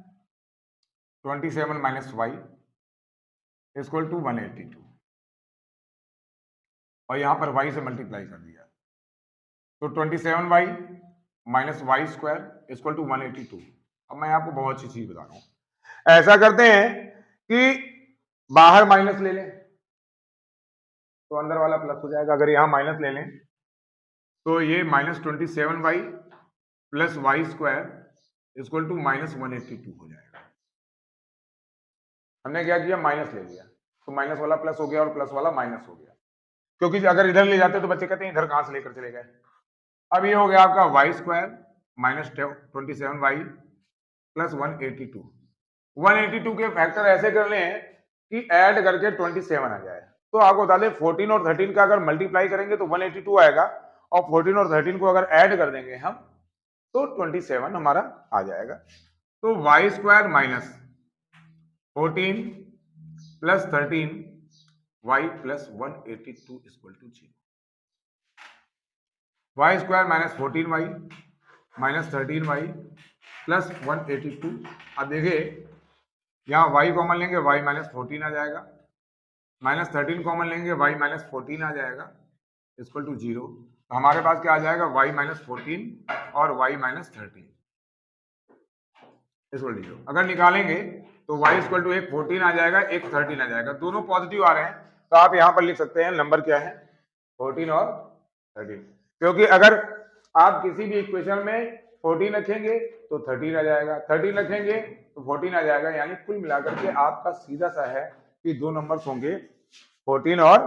A: 27 माइनस वाई इक्वल टू 182, और यहां पर y से मल्टीप्लाई कर दिया, तो 27y minus y square equal to 182। अब मैं आपको बहुत अच्छी चीज बता रहा हूं, ऐसा करते हैं कि बाहर माइनस ले लें तो अंदर वाला प्लस हो जाएगा। अगर यहां माइनस ले लें तो ये minus 27y plus y square equal to minus 182 हो जाएगा। हमने क्या किया, माइनस ले लिया, तो माइनस वाला प्लस हो गया और प्लस वाला माइनस हो गया, क्योंकि अगर इधर ले जाते तो बच्चे कहते हैं इधर कहां से लेकर चले गए। अब ये हो गया आपका Y square minus 27y plus 182। 182 के फैक्टर ऐसे कर लें कि ऐड करके 27 आ जाए। तो आपको बता दें 14 और 13 का अगर मल्टीप्लाई करेंगे तो 182 आएगा, और 14 और 13 को अगर ऐड कर देंगे हम तो 27 हमारा आ जाएगा। तो y square minus 14 plus 13 y plus 182 equal to 0। Y square minus 14 y minus 13 y plus 182। अब देखिए यहाँ y कॉमन लेंगे y माइनस 14 आ जाएगा, माइनस 13 कॉमन लेंगे y माइनस 14 आ जाएगा, इक्वल टू 0। तो हमारे पास क्या आ जाएगा, y माइनस 14 और y माइनस 13 इक्वल टू 0। अगर निकालेंगे तो y इक्वल टू एक 14 आ जाएगा, एक 13 आ जाएगा, दोनों पॉजिटिव आ रहे हैं। तो आप यहाँ पर लिख सकते हैं नंबर क्या है, 14 और 13। क्योंकि अगर आप किसी भी इक्वेशन में 14 रखेंगे तो 13 आ जाएगा, 13 रखेंगे तो 14 आ जाएगा, यानी कुल मिलाकर के आपका सीधा सा है कि दो नंबर्स होंगे 14 और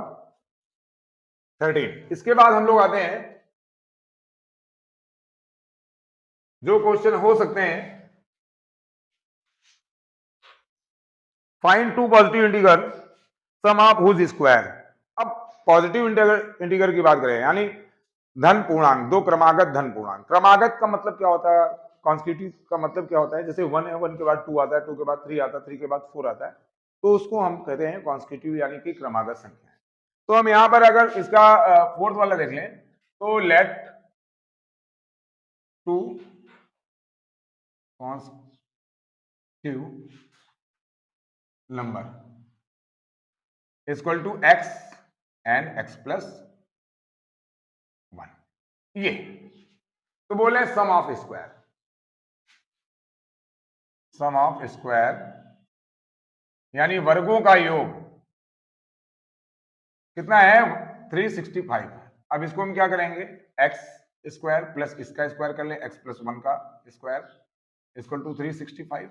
A: 13। इसके बाद हम लोग आते हैं जो क्वेश्चन हो सकते हैं, find two positive integer sum of whose square. अब पॉजिटिव इंटीगर की बात करें, यानी धन पूर्णांक, दो क्रमागत धन पूर्णांक। क्रमागत का मतलब क्या होता है, कॉन्स्टिट्यूटिव का मतलब क्या होता है, जैसे 1 है, 1 के बाद 2 आता है, 2 के बाद 3 आता है, 3 के बाद 4 आता है, तो उसको हम कहते हैं कॉन्स्टिट्यूटिव यानी कि क्रमागत संख्या। तो हम यहाँ पर अगर इसका फोर्थ वाला देख लें तो let two constitutive number equal to x and x plus 1, ये तो बोले sum of square, sum of square यानी वर्गों का योग कितना है, 365। अब इसको हम क्या करेंगे, एक्स स्क्वायर प्लस इसका स्क्वायर कर ले, एक्स प्लस 1 का स्क्वायर इक्वल टू 365।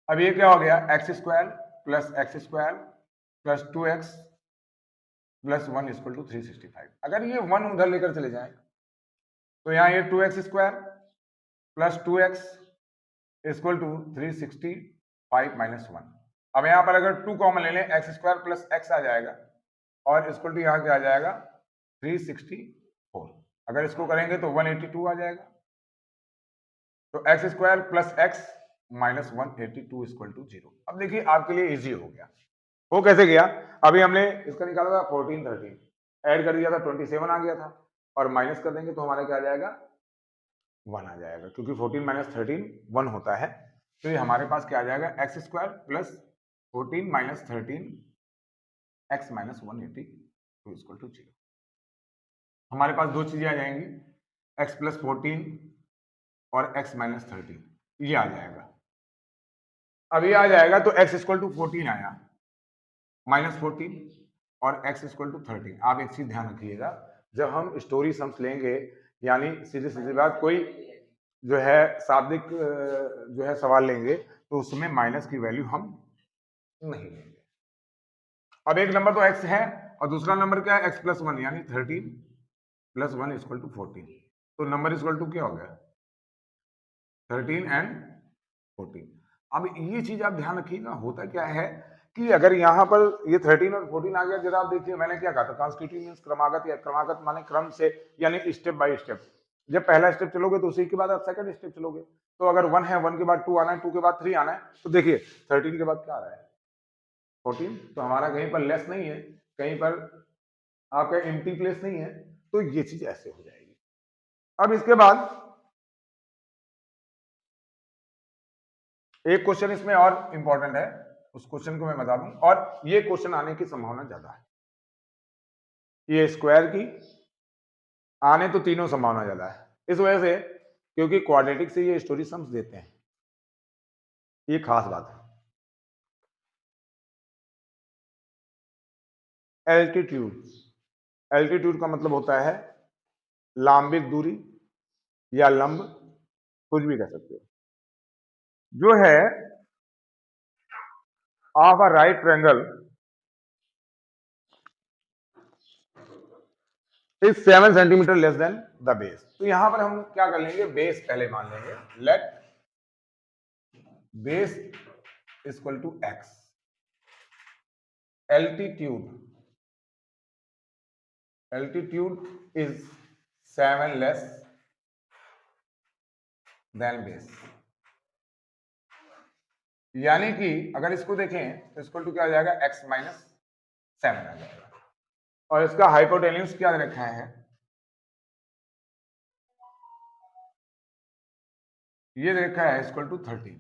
A: अब ये क्या हो गया, x square plus x square plus 2x plus 1 equal to 365। अगर ये 1 उधर लेकर चले जाए तो यहाँ ये 2x square plus 2x equal to 365 minus 1। अब यहाँ पर अगर 2 कॉमन ले लें, एक्स स्क्वायर प्लस एक्स आ जाएगा और इक्वल टू यहाँ क्या आ जाएगा 364। अगर इसको करेंगे तो 182 आ जाएगा। तो x square plus x minus 182 equal to 0। अब देखिए आपके लिए इजी हो गया। वो कैसे गया, अभी हमने इसका निकाला था 14 13, ऐड कर दिया था 27 आ गया था, और माइनस कर देंगे तो हमारा क्या आ जाएगा 1 आ जाएगा, क्योंकि 14 माइनस 13 1 होता है। तो ये हमारे पास क्या आ जाएगा, x square plus 14 minus 13 x minus 182 equal to 0। हमारे पास दो चीजें आ जाएंगी, एक्स प्लस 14 और एक्स माइनस 13, ये आ जाएगा। अब ये आ जाएगा तो एक्स इक्वल टू 14 आया, माइनस 14 और एक्स इक्वल टू 13। आप एक चीज ध्यान रखिएगा, जब हम स्टोरी सम्स लेंगे, यानी सीधी सीधी बात, कोई जो है शाब्दिक जो है सवाल लेंगे तो उसमें माइनस की वैल्यू हम नहीं लेंगे। अब एक नंबर तो x है और दूसरा नंबर क्या है, x प्लस 1 यानी 13 प्लस 1 इक्वल टू 14। तो नंबर इक्वल टू क्या हो गया 13 एंड 14। अब ये चीज आप ध्यान रखिएगा, होता क्या है कि अगर यहाँ पर ये 13 और 14 आ गया, जरा आप देखिए मैंने क्या कहा था, कॉन्स्टिट्यूटिव मींस क्रमागत, या क्रमागत माने क्रम से, यानी स्टेप बाय स्टेप। जब पहला स्टेप चलोगे तो उसी के बाद आप सेकंड स्टेप चलोगे। तो अगर 1 है, 1 के बाद 2 आना है, 2 के बाद 3 आना है, तो देखिए 13 के बाद क्या आ रहा है 14। तो हमारा कहीं पर लेस नहीं है, कहीं पर आपका एम्प्टी प्लेस नहीं है, तो ये चीज ऐसे हो जाएगी। अब इसके बाद एक क्वेश्चन इसमें और इंपॉर्टेंट है, उस क्वेश्चन को मैं बता दूं, और ये क्वेश्चन आने की संभावना ज्यादा है। ये स्क्वायर की आने तो तीनों संभावना ज्यादा है, इस वजह से क्योंकि क्वाड्रेटिक से ये स्टोरी सम्स देते हैं, ये खास बात है। एल्टीट्यूड, एल्टीट्यूड का मतलब होता है लांबिक दूरी या लंब, कुछ भी कह सकते हो, जो है of a right triangle is 7 centimetre less than the base. तो यहां पर हम क्या कर लेंगे, बेस पहले मान लेंगे, let base equal to x, altitude, altitude is 7 less than base. यानी कि अगर इसको देखें तो इक्वल टू क्या आ जाएगा, एक्स माइनस 7 आ जाएगा। और इसका हाइपोटेन्यूज क्या रखा है, ये दे रखा है इक्वल टू 13।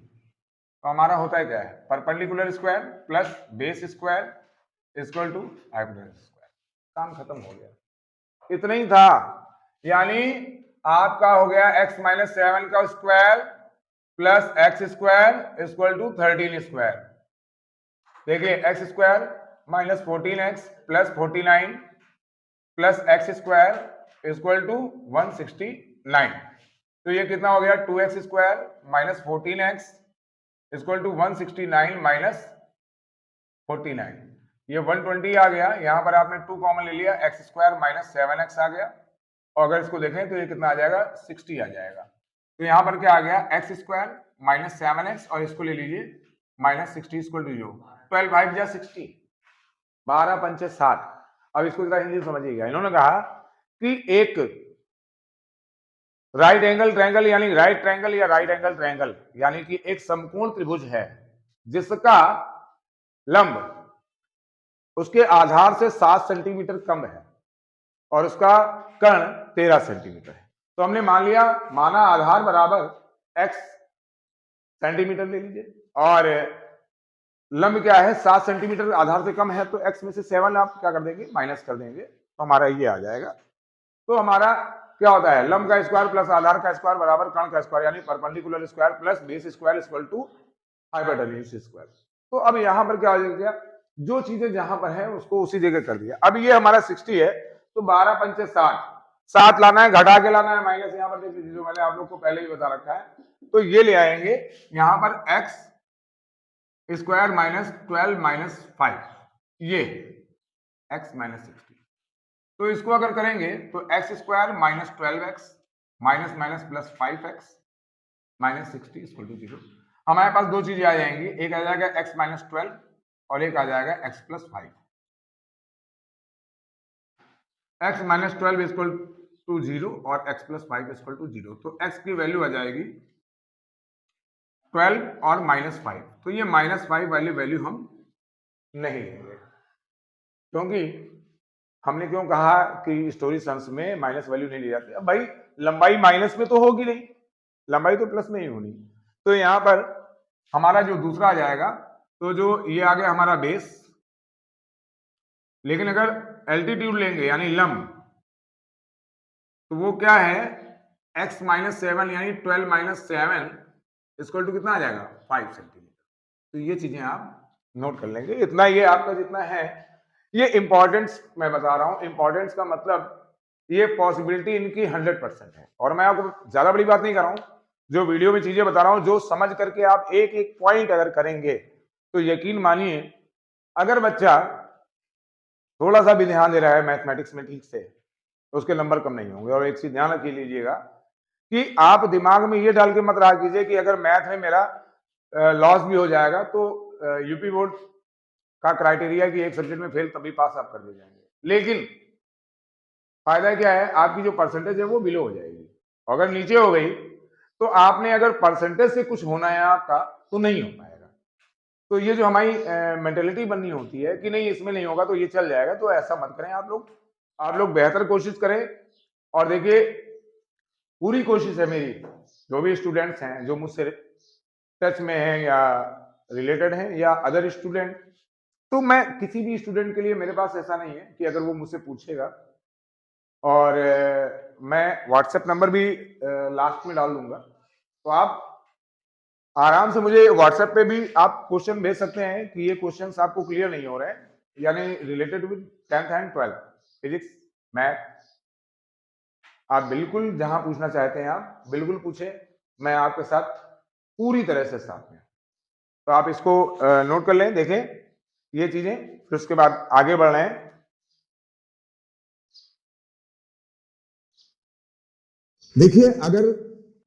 A: तो हमारा होता है क्या है, perpendicular square plus base square equal to hypotenuse square. काम खत्म हो गया, इतना ही था। यानी आपका हो गया x माइनस 7 का square plus x square equal to 13 square. देखिए x square minus 14x plus 49 plus x square equal to 169। तो ये कितना हो गया, 2x square minus 14x equal to 169 minus 49। ये 120 आ गया, यहां पर आपने 2 कॉमन ले लिया, एक्स स्क्वायर माइनस 7x आ गया। और अगर इसको देखें तो ये कितना आ जाएगा, 60 आ जाएगा। तो यहां पर क्या आ गया, एक्स स्क्वायर माइनस 7x और इसको ले लीजिए माइनस 60 इक्वल टू 0। 12 5 जा 60, 12 पंचे 60। अब इसको जरा हिंदी समझिएगा। इन्होंने कहा कि एक राइट एंगल ट्रायंगल यानी राइट ट्रायंगल या राइट एंगल ट्रायंगल यानी कि एक समकोण त्रिभुज है जिसका लंब उसके आधार से 7 सेंटीमीटर कम है और उसका कर्ण 13 सेंटीमीटर है। तो हमने मान लिया, माना आधार बराबर x सेंटीमीटर ले लीजिए और लंब क्या है 7 सेंटीमीटर आधार से कम है, तो x में से 7 आप क्या कर देंगे, माइनस कर देंगे, तो हमारा ये आ जाएगा। तो हमारा क्या होता है, लंब का स्क्वायर प्लस आधार का स्क्वायर बराबर कर्ण का स्क्वायर यानी perpendicular square plus base square equal to hypotenuse square. तो अब यहां पर क्या हो गया, जो चीजें जहां पर है उसको उसी जगह कर दिया। अब ये हमारा 60 है, तो 12 पंचे 60, 7 लाना है, घटा के लाना है, माइनस यहां पर देख लीजिए, जो मैंने आप लोग को पहले ही बता रखा है। तो ये ले आएंगे यहां पर एक्स स्क्वायर माइनस 12 माइनस 5, ये एक्स माइनस 60। तो इसको अगर करेंगे तो x square minus 12x minus minus plus 5x minus 60 equal to 0। हमारे पास दो चीजें आ जाएंगी, एक आ जाएगा x माइनस 12 और एक आ जाएगा x plus 5। x minus 12 equal to 0 और x प्लस 5 इक्वल टू 0। तो x की वैल्यू आ जाएगी 12 और माइनस 5। तो ये माइनस 5 वाली वैल्यू हम नहीं लेंगे, क्योंकि हमने क्यों कहा कि स्टोरी सन्स में माइनस वैल्यू नहीं ली जाती। अब भाई लंबाई माइनस में तो होगी नहीं, लंबाई तो प्लस में ही होनी। तो यहां पर हमारा जो दूसरा आ जाएगा, तो जो ये आ गया हमारा बेस, लेकिन अगर एल्टीट्यूड लेंगे यानी लंब, तो वो क्या है x माइनस 7 यानी 12 माइनस 7 इक्वल टू कितना आ जाएगा 5 सेंटीमीटर। तो ये चीजें आप नोट कर लेंगे। इतना ये आपका जितना है ये इंपॉर्टेंस मैं बता रहा हूं। इंपॉर्टेंस का मतलब ये पॉसिबिलिटी इनकी 100% है। और मैं आपको ज्यादा बड़ी बात नहीं कर रहा हूं, जो वीडियो में चीजें बता रहा हूं, जो समझ करके आप एक एक पॉइंट अगर करेंगे तो यकीन मानिए, अगर बच्चा थोड़ा सा भी ध्यान दे रहा है मैथमेटिक्स में ठीक से, तो उसके नंबर कम नहीं होंगे। और एक चीज ध्यान रखिए लीजिएगा कि आप दिमाग में ये डाल के मत रहा कीजिए कि अगर मैथ में मेरा लॉस भी हो जाएगा तो यूपी बोर्ड का क्राइटेरिया कि एक सब्जेक्ट में फेल तभी पास आप कर दे जाएंगे। लेकिन फायदा क्या है, आपकी जो परसेंटेज है वो बिलो हो जाएगी। अगर नीचे हो गई तो आपने अगर परसेंटेज से कुछ होना है आपका तो नहीं हो पाएगा। तो ये जो हमारी मेंटेलिटी बननी होती है कि नहीं इसमें नहीं होगा तो ये चल जाएगा, तो ऐसा मत करें आप लोग। आप लोग बेहतर कोशिश करें। और देखिए पूरी कोशिश है मेरी, जो भी स्टूडेंट्स हैं जो मुझसे टच में हैं या रिलेटेड हैं या अदर स्टूडेंट, तो मैं किसी भी स्टूडेंट के लिए मेरे पास ऐसा नहीं है कि अगर वो मुझसे पूछेगा, और मैं व्हाट्सएप नंबर भी लास्ट में डाल दूंगा, तो आप आराम से मुझे व्हाट्सएप पे भी आप क्वेश्चन भेज सकते हैं कि ये क्वेश्चंस आपको क्लियर नहीं हो रहे हैं, यानी related with 10th and 12th physics math. आप बिल्कुल जहां पूछना चाहते हैं आप बिल्कुल पूछे, मैं आपके साथ पूरी तरह से साथ में। तो आप इसको नोट कर लें, देखें ये चीजें, फिर उसके बाद आगे बढ़ रहे हैं। देखिए अगर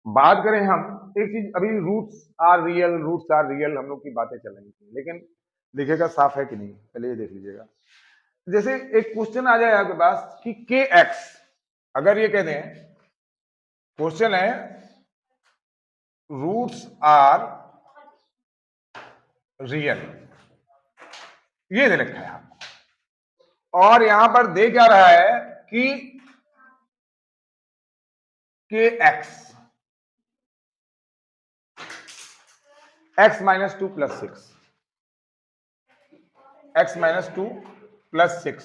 A: बात करें हम, एक चीज अभी रूट्स आर रियल हम लोग की बातें चल रही थी, लेकिन दिखेगा साफ है कि नहीं पहले ये देख लीजिएगा। जैसे एक क्वेश्चन आ जाए आपके पास कि के एक्स, अगर ये कहते हैं क्वेश्चन है रूट्स आर रियल, ये दे रखा है आपको, और यहां पर दे क्या रहा है कि के x x minus 2 plus 6, x minus 2 plus 6।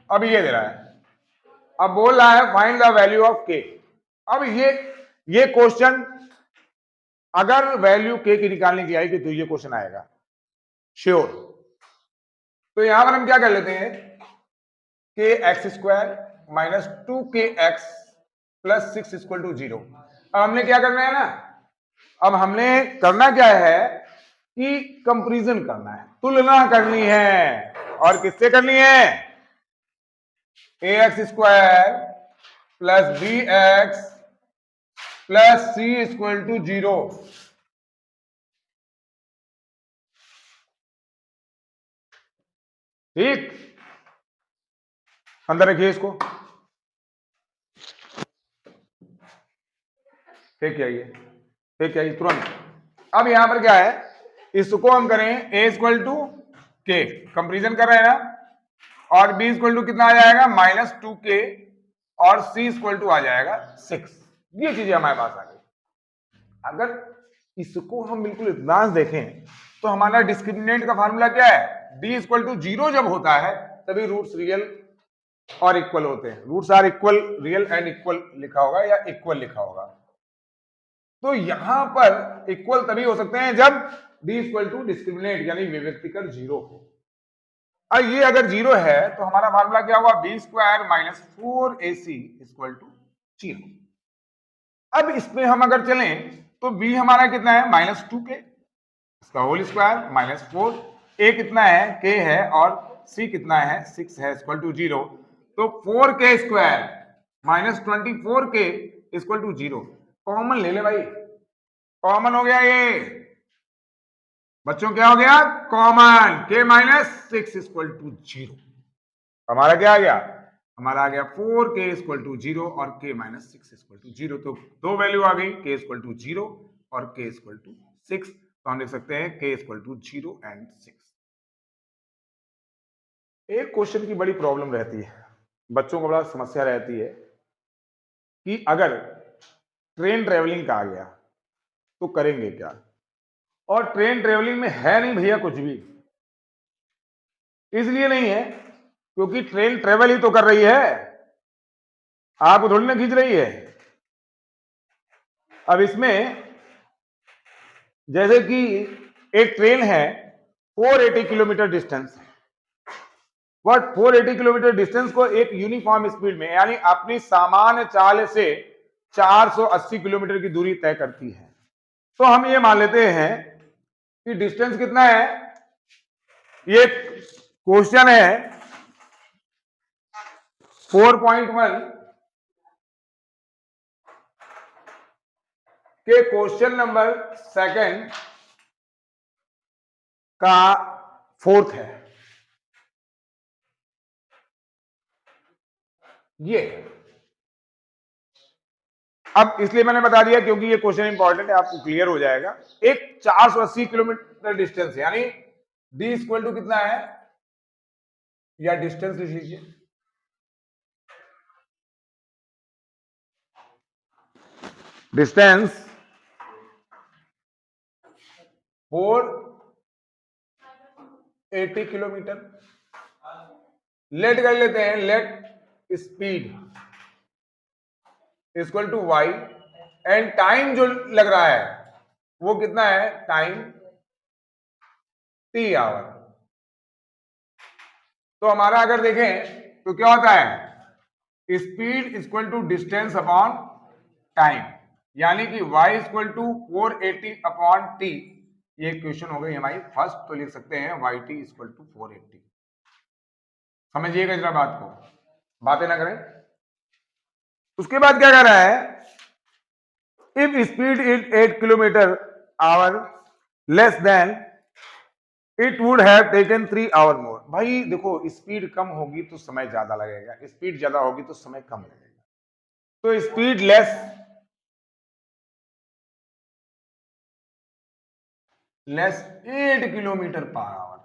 A: अब ये दे रहा है, अब बोल रहा है find the value of k। अब ये क्वेश्चन अगर वैल्यू k की निकालने की आएगी तो ये क्वेश्चन आएगा श्योर। तो यहां पर हम क्या कर लेते हैं, k x square minus 2kx plus 6 equal to 0। अब हमने क्या करना है ना, अब हमने करना क्या है कि कंपैरिजन करना है, तुलना करनी है। और किससे करनी है, A x square plus B x plus C equal to 0। ठीक, अंदर रखिए इसको, ठीक है, ये ठीक है तुरंत। अब यहां पर क्या है, इसको हम करें a इक्वल टू के, कंपेरिजन कर रहे हैं ना, और b इक्वल टू कितना आ जाएगा माइनस 2k, और c इक्वल टू आ जाएगा 6। ये चीजें हमारे पास आ गई। अगर इसको हम बिल्कुल एडवांस देखें तो हमारा डिस्क्रिमिनेंट का फार्मूला क्या है, d इक्वल टू 0 जब होता है तभी रूट्स रियल और इक्वल होते हैं। Roots are equal, real and equal लिखा होगा या इक्वल लिखा होगा। तो यहां पर इक्वल तभी हो सकते हैं जब d इक्वल टू डिस्क्रिमिनेंट यानी विभक्तिकर 0 हो। अब ये अगर 0 है तो हमारा फार्मूला क्या होगा, b square minus 4ac equal to 0। अब इसमें हम अगर चलें तो b हमारा कितना है माइनस 2k, इसका होल स्क्वायर माइनस 4, a कितना है k है, और c कितना है 6 है, इक्वल टू 0। तो 4k square minus 24k equal to 0। Common ले ले भाई, कॉमन हो गया ये बच्चों, क्या हो गया common, k minus 6 equal to 0। हमारा क्या आ गया, हमारा आ गया 4k इक्वल टू 0 और k माइनस 6 इक्वल टू 0। तो दो वैल्यू आ गई, k इक्वल टू 0 और k इक्वल टू 6। तो हम लिख सकते हैं k इक्वल टू 0 एंड 6। एक क्वेश्चन की बड़ी प्रॉब्लम रहती है, बच्चों को बड़ा समस्या रहती है कि अगर ट्रेन ट्रेवलिंग का आ गया तो करेंगे क्या। और ट्रेन ट्रेवलिंग में है नहीं भैया कुछ भी, इसलिए नहीं है क्योंकि ट्रेन ट्रेवल ही तो कर रही है, आपको थोड़ी ना खींच रही है। अब इसमें जैसे कि एक ट्रेन है 480 kilometre distance, but 480 kilometre distance को एक यूनिफॉर्म स्पीड में यानी अपनी सामान्य चाल से 480 किलोमीटर की दूरी तय करती है। तो हम ये मान लेते हैं कि डिस्टेंस कितना है, ये क्वेश्चन है 4.1 के क्वेश्चन नंबर सेकंड का फोर्थ है ये। अब इसलिए मैंने बता दिया क्योंकि ये क्वेश्चन इंपॉर्टेंट है, आपको क्लियर हो जाएगा। एक 480 किलोमीटर डिस्टेंस यानी d इक्वल टू कितना है, या डिस्टेंस लिख लीजिए, डिस्टेंस 480 किलोमीटर। लेट कर लेते हैं, let speed equal to y, and time जो लग रहा है वो कितना है, टाइम t आवर। तो हमारा अगर देखें तो क्या होता है, speed equal to distance upon time, यानी कि y equal to 480 upon t। ये क्वेश्चन हो गई हमारी फर्स्ट, तो लिख सकते हैं yt इक्वल टू 480। समझिएगा जरा बात को, बातें ना करें। उसके बाद क्या कह रहा है, if speed is 8 kilometre hour less than it would have taken 3 hour more. भाई देखो, स्पीड कम होगी तो समय ज्यादा लगेगा, स्पीड ज्यादा होगी तो समय कम लगेगा। तो speed less 8 kilometre per our,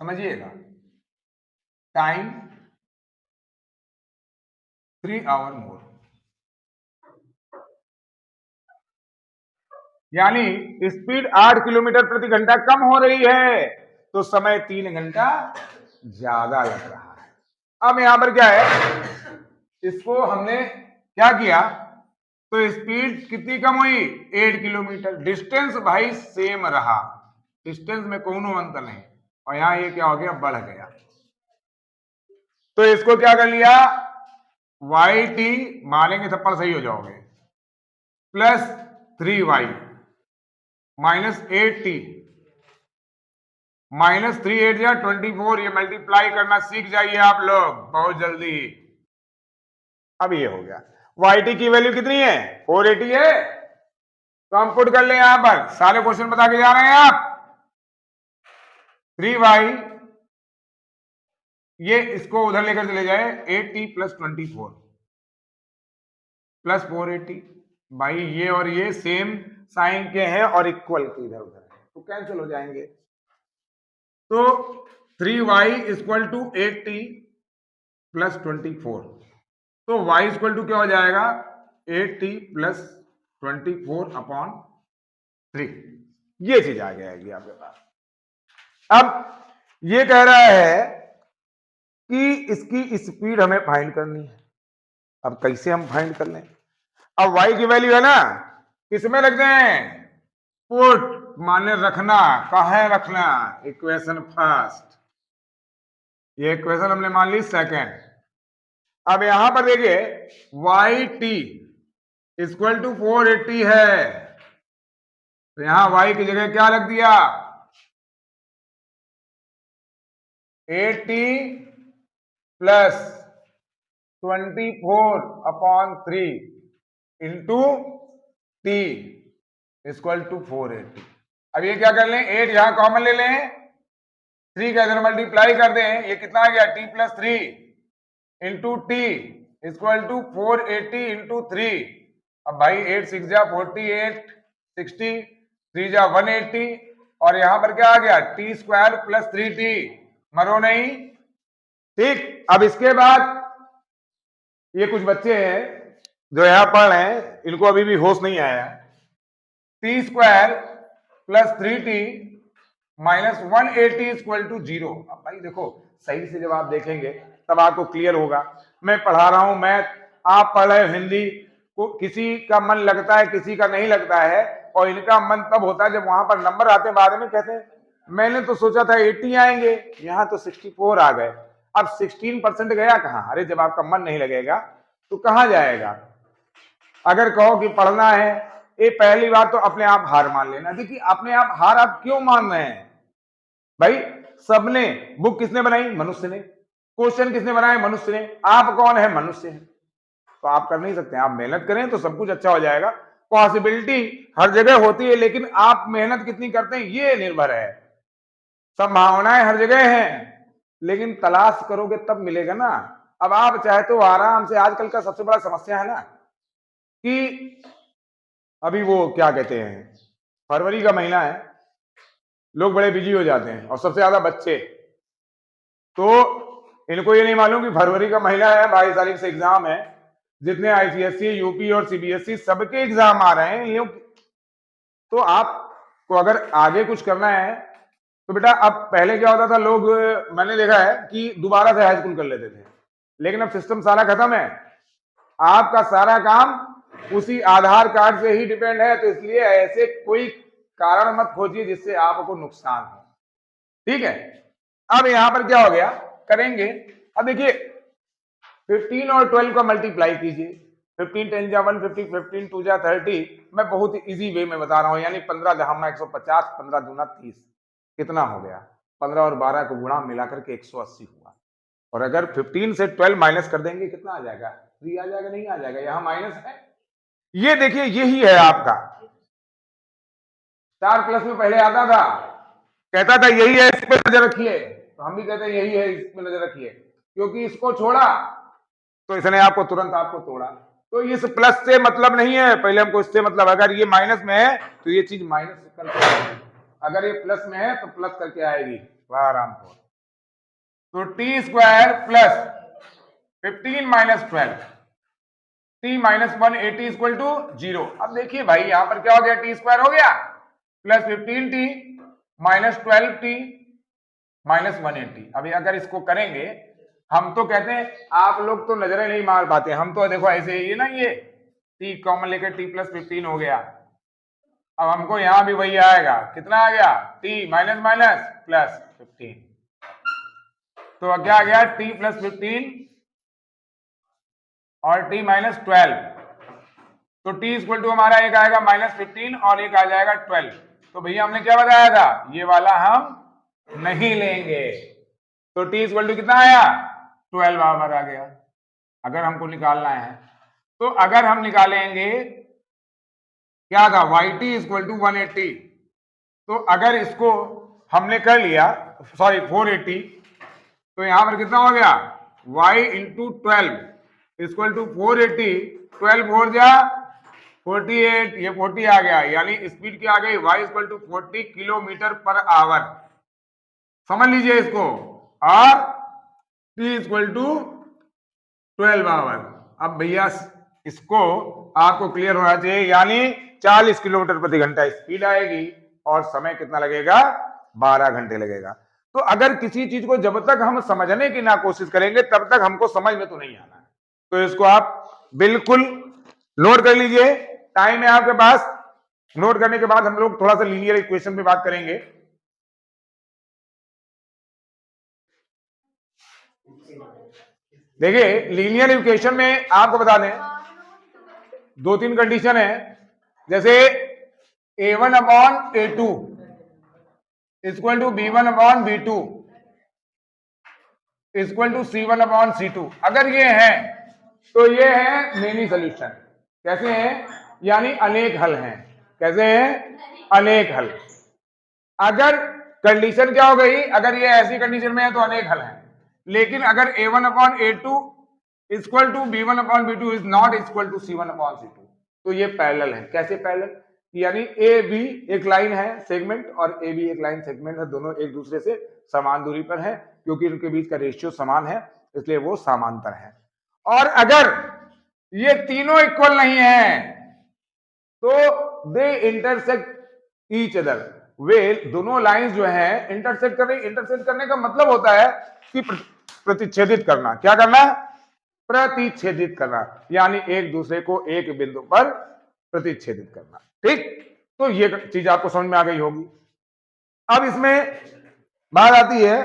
A: समझिएगा, टाइम 3 आवर मोर। यानी स्पीड 8 किलोमीटर प्रति घंटा कम हो रही है तो समय 3 घंटा ज्यादा लग रहा है। अब यहां पर क्या है, इसको हमने क्या किया तो स्पीड कितनी कम हुई 8 किलोमीटर, डिस्टेंस भाई सेम रहा, डिस्टेंस में कोनो अंतर नहीं, और यहां ये क्या हो गया बढ़ गया। तो इसको क्या कर लिया वाई टी मानेंगे सब पर सही हो जाओगे plus 3y minus 8t minus 3 8 या 24, ये मल्टीप्लाई करना सीख जाइए आप लोग बहुत जल्दी। अब ये हो गया yt की वैल्यू कितनी है 480 है, तो हम पुट कर ले यहां पर, सारे क्वेश्चन बता के जा रहे हैं आप। 3y ये इसको उधर लेकर चले जाए 8t प्लस 24 प्लस 480, भाई ये और ये सेम साइन के हैं और इक्वल के इधर उधर है तो कैंसिल हो जाएंगे। तो 3y equal to 8t plus 24, तो y इक्वल टू क्या हो जाएगा 8t प्लस 24 अपॉन 3, ये चीज आ जाएगी आपके पास। अब ये कह रहा है कि इसकी स्पीड हमें फाइंड करनी है। अब कैसे हम फाइंड कर लें, अब y की वैल्यू है ना किसमें रख दें, पुट माने रखना, कहाँ रखना, इक्वेशन फर्स्ट, ये इक्वेशन हमने मान ली सेकेंड। अब यहां पर देखिए वाई टी इक्वल टू 480 है, तो यहां y की जगह क्या रख दिया 80 plus 24 upon 3 into t equal to 480। अब ये क्या कर लें 8 यहां कॉमन ले लें, 3 का इधर मल्टीप्लाई कर दें, ये कितना आ गया t plus 3 into t equal to 480 into 3। अब भाई 8 6 जा 48 60 3 जा 180 और यहां पर क्या आ गया टी स्क्वायर प्लस 3t, मरो नहीं ठीक। अब इसके बाद ये कुछ बच्चे हैं जो यहां पढ़ रहे हैं, इनको अभी भी होश नहीं आया, t square plus 3t minus 180 equal to 0। अब भाई देखो सही से जब आप देखेंगे तब आपको क्लियर होगा। मैं पढ़ा रहा हूं मैथ, आप पढ़ रहे हो हिंदी, को किसी का मन लगता है किसी का नहीं लगता है, और इनका मन तब होता है जब वहां पर नंबर आते हैं बाद में कहते हैं मैंने तो सोचा था 80 आएंगे, यहां तो 64 आ गए। अब 16% गया कहां, अरे जब आपका मन नहीं लगेगा तो कहां जाएगा। अगर कहो कि पढ़ना है, ये पहली बात तो अपने आप हार मान लेना। देखिए अपने आप हार आप क्यों मान रहे हैं भाई, सबने बुक किसने बनाई मनुष्य ने, क्वेश्चन किसने बनाए मनुष्य ने, आप कौन है मनुष्य है, तो आप कर नहीं सकते। आप मेहनत करें तो सब कुछ अच्छा हो जाएगा। पॉसिबिलिटी हर जगह होती है लेकिन आप मेहनत कितनी करते हैं ये निर्भर है। संभावनाएं हर जगह हैं लेकिन तलाश करोगे तब मिलेगा ना। अब आप चाहे तो आराम से, आजकल का सबसे बड़ा समस्या है ना कि अभी वो क्या कहते हैं फरवरी का महीना है, लोग बड़े बिजी हो जाते हैं और सबसे ज्यादा बच्चे, तो इनको ये नहीं मालूम कि फरवरी का महीना है 22 तारीख से एग्जाम है, जितने आईसीएसई यूपी और सीबीएसई सबके एग्जाम आ रहे हैं। तो आपको अगर आगे कुछ करना है तो बेटा अब पहले क्या होता था लोग, मैंने देखा है कि दोबारा से हाई स्कूल कर लेते थे, लेकिन अब सिस्टम सारा खत्म है, आपका सारा काम उसी आधार कार्ड से ही डिपेंड है। तो इसलिए ऐसे कोई कारण मत खोजिए जिससे आपको नुकसान हो, ठीक है। अब यहां पर क्या हो गया करेंगे, अब देखिए 15 और 12 का मल्टीप्लाई कीजिए, 15 10 जा 150, 15 2 जा 30, मैं बहुत इजी वे में बता रहा हूं, यानी 15 दहमा 150, 15 दूना 30, कितना हो गया 15 और 12 को गुणा मिलाकर के 180 हुआ। और अगर 15 से 12 माइनस कर देंगे कितना आ जाएगा 3 आ जाएगा, नहीं आ जाएगा, यहां माइनस है। ये देखिए यही है आपका 4 प्लस में पहले आता था, कहता था यही है इस पर नजर रखिए, तो हम भी कहते हैं यही है इस पर नजर रखिए, क्योंकि इसको छोड़ा तो इसने आपको तुरंत आपको तोड़ा। तो इस प्लस से मतलब नहीं है, पहले हमको इससे मतलब, अगर ये माइनस में है तो ये चीज माइनस करके आएगी, अगर ये प्लस में है तो प्लस करके आएगी आराम को। तो t square plus 15 minus 12, t minus 180 equal to 0। अब देखिए भाई यहां पर क्या हो गया, टी स्क्वायर हो गया plus 15t minus 12t minus 180। अभी अगर इसको करेंगे, हम तो कहते हैं आप लोग तो नजरें नहीं मार पाते, हम तो देखो ऐसे ही ना, ये t कॉमन लेकर t प्लस 15 हो गया। अब हमको यहां भी वही आएगा, कितना आ गया, t माइनस माइनस प्लस 15। तो क्या आ गया, t प्लस 15 और t माइनस 12। तो t इक्वल टू हमारा एक आएगा माइनस 15 और एक आ जाएगा 12। तो भैया हमने क्या बताया था, ये वाला हम नहीं लेंगे। तो t इक्वल टू कितना आया, 12 आवर आ गया। अगर हमको निकालना है तो अगर हम निकालेंगे क्या था, yt इक्वल टू 180। तो अगर इसको हमने कर लिया, सॉरी 480, तो यहां पर कितना हो गया, y into 12 equal to 480। 12 four जा 48, ये 40 आ गया, यानी स्पीड क्या आ गई, y equal to 40 kilometre per hour. समझ लीजिए इसको, और t इक्वल टू 12 आवर। अब भैया इसको आपको क्लियर होना चाहिए, यानी 40 किलोमीटर प्रति घंटा स्पीड आएगी और समय कितना लगेगा, 12 घंटे लगेगा। तो अगर किसी चीज को जब तक हम समझने की ना कोशिश करेंगे तब तक हमको समझ में तो नहीं आना है। तो इसको आप बिल्कुल नोट कर लीजिए, टाइम है आपके पास। नोट करने के बाद हम लोग थोड़ा सा लीनियर इक्वेशन पे बात करेंगे। देखिए लीनियर इक्वेशन में आपको बता दें, दो तीन कंडीशन है, जैसे a1 upon a2 equal to b1 upon b2 equal to c1 upon c2। अगर ये है तो ये है मेनी सोल्यूशन। कैसे हैं, यानी अनेक हल हैं। कैसे हैं, अनेक हल। अगर कंडीशन क्या हो गई, अगर ये ऐसी कंडीशन में है तो अनेक हल हैं, लेकिन अगर a1 upon a2 equal to b1 upon b2 is not equal to c1 upon c2, तो ये पैरेलल है। कैसे पैरेलल, यानी ए बी एक लाइन है सेगमेंट और ए बी एक लाइन सेगमेंट है, दोनों एक दूसरे से समान दूरी पर है, क्योंकि इनके बीच का रेशियो समान है इसलिए वो समांतर है। और अगर ये तीनों इक्वल नहीं है तो दे इंटरसेक्ट ईच अदर, वे दोनों लाइंस जो हैं इंटरसेक्ट करने का मतलब होता है कि प्रतिच्छेदित करना। क्या करना, प्रतिच्छेदित करना, यानी एक दूसरे को एक बिंदु पर प्रतिच्छेदित करना। ठीक, तो ये चीज आपको समझ में आ गई होगी। अब इसमें बात आती है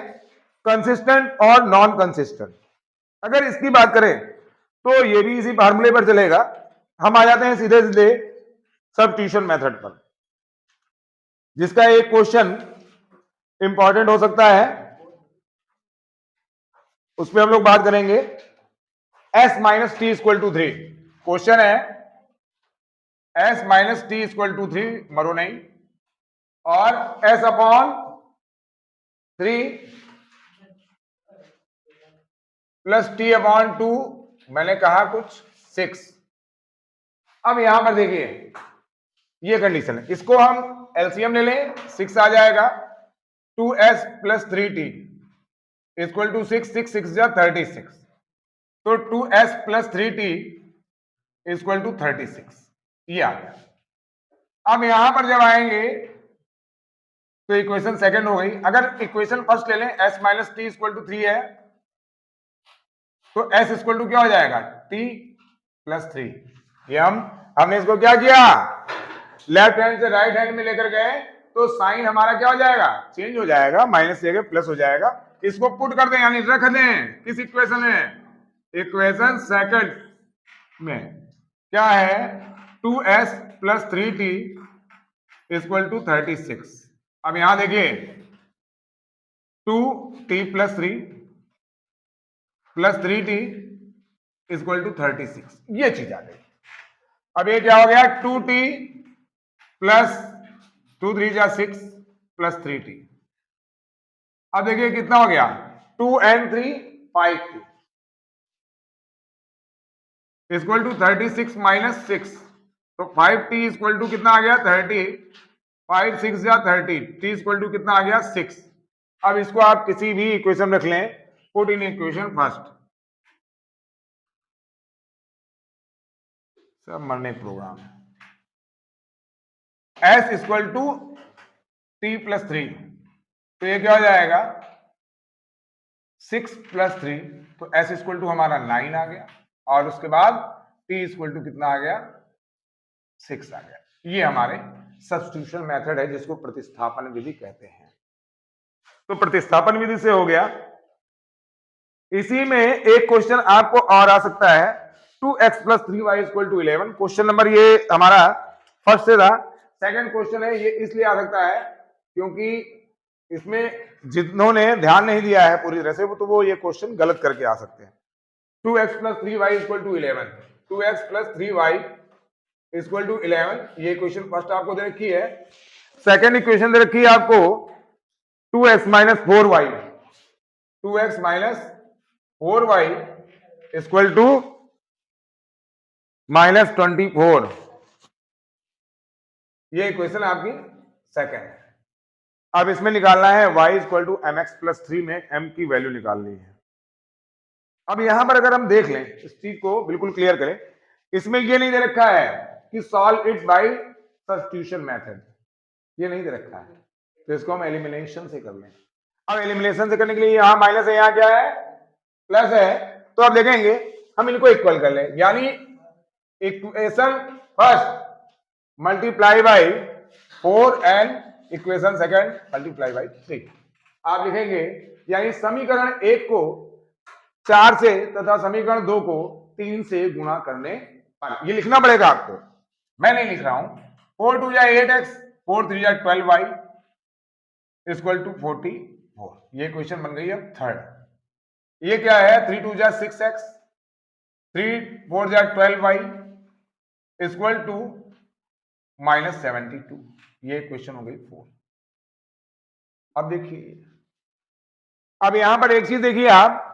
A: कंसिस्टेंट और नॉन कंसिस्टेंट। अगर इसकी बात करें तो ये भी इसी फार्मूले पर चलेगा। हम आ जाते हैं सीधे सीधे सब्स्टिट्यूशन मेथड पर, जिसका एक क्वेश्चन इंपॉर्टेंट हो सकता है, उस पर हम लोग बात करेंगे। s minus t equal to 3 question है, s minus t equal to 3 मरो नहीं, और s upon 3 plus t upon 2, मैंने कहा कुछ 6। अब यहां पर देखिए ये कंडीशन है, इसको हम एलसीएम ले लें, 6 आ जाएगा। 2s plus 3t equal to 6, 6 6 जा 36, तो 2s plus 3t equal to 36, ये आ गया। अब यहां पर जब आएंगे तो इक्वेशन सेकंड हो गई। अगर इक्वेशन फर्स्ट ले लें, s minus t equal to 3 है, तो s इक्वल टू क्या हो जाएगा, t प्लस 3। ये हमने इसको क्या किया, लेफ्ट हैंड से राइट हैंड में लेकर गए, तो साइन हमारा क्या हो जाएगा, चेंज हो जाएगा, माइनस से प्लस हो जाएगा। इसको पुट कर दें, यानी रख दें किस इक्वेशन में, इक्वेशन सेकंड में। क्या है, 2s plus 3t equal to 36। अब यहां देखिए 2t plus 3 plus 3t equal to 36, ये चीज आ गई। अब ये क्या हो गया, 2t प्लस 2 3 जा 6 प्लस 3t। अब देखिए कितना हो गया, 2 and 3 5t equal to 36 minus 6, तो 5t इक्वल टू कितना आ गया, 30। 5 6 जा 30, t इक्वल टू कितना आ गया, 6। अब इसको आप किसी भी इक्वेशन रख लें, पुट इन इक्वेशन फर्स्ट। सब मरने programme s equal to t plus 3, तो ये क्या हो जाएगा 6 प्लस 3, तो s इक्वल टू हमारा 9 आ गया और उसके बाद t इक्वल टू कितना आ गया 6 आ गया। ये हमारे सब्स्टिट्यूशन मेथड है जिसको प्रतिस्थापन विधि कहते हैं। तो प्रतिस्थापन विधि से हो गया। इसी में एक क्वेश्चन आपको और आ सकता है 2x plus 3y equal to 11। Question number ये हमारा फर्स्ट से था। सेकंड क्वेश्चन है ये इसलिए आ सकता है क्योंकि इसमें जिन्होंने ध्यान नहीं दिया है पूरी तरह से तो वो ये क्वेश्चन गलत करके आ सकते हैं। 2x plus 3y equal to 11, 2x plus 3y equal to 11, ये क्वेश्चन फर्स्ट आपको दे रखी है। सेकंड इक्वेशन दे रखी है आपको 2x minus 4y, 2x minus 4y equal to minus 24, ये इक्वेशन आपकी सेकंड है। अब इसमें निकालना है y equal to mx plus 3 में m की वैल्यू निकालनी है। अब यहां पर अगर हम देख लें इस चीज को बिल्कुल क्लियर करें, इसमें ये नहीं दे रखा है कि solve it by substitution method, ये नहीं दे रखा है, तो इसको हम एलिमिनेशन से कर लें। अब एलिमिनेशन से करने के लिए यहां माइनस है, यहां क्या है प्लस है, तो अब देखेंगे हम इनको इक्वल कर लें, यानी equation first multiply by 4 and equation second multiply by 3। आप लिखेंगे यानी समीकरण 1 को 4 से तथा समीकरण 2 को 3 से गुणा करने पर, ये लिखना पड़ेगा आपको, मैं नहीं लिख रहा हूं। 4 2 8x, 4 3 12y इक्वल टू 44, ये क्वेश्चन बन गई अब थर्ड। ये क्या है 3 2 6x, 3 4 12y equal to minus 72, ये क्वेश्चन हो गई 4। अब देखिए, अब यहां पर एक चीज देखिए आप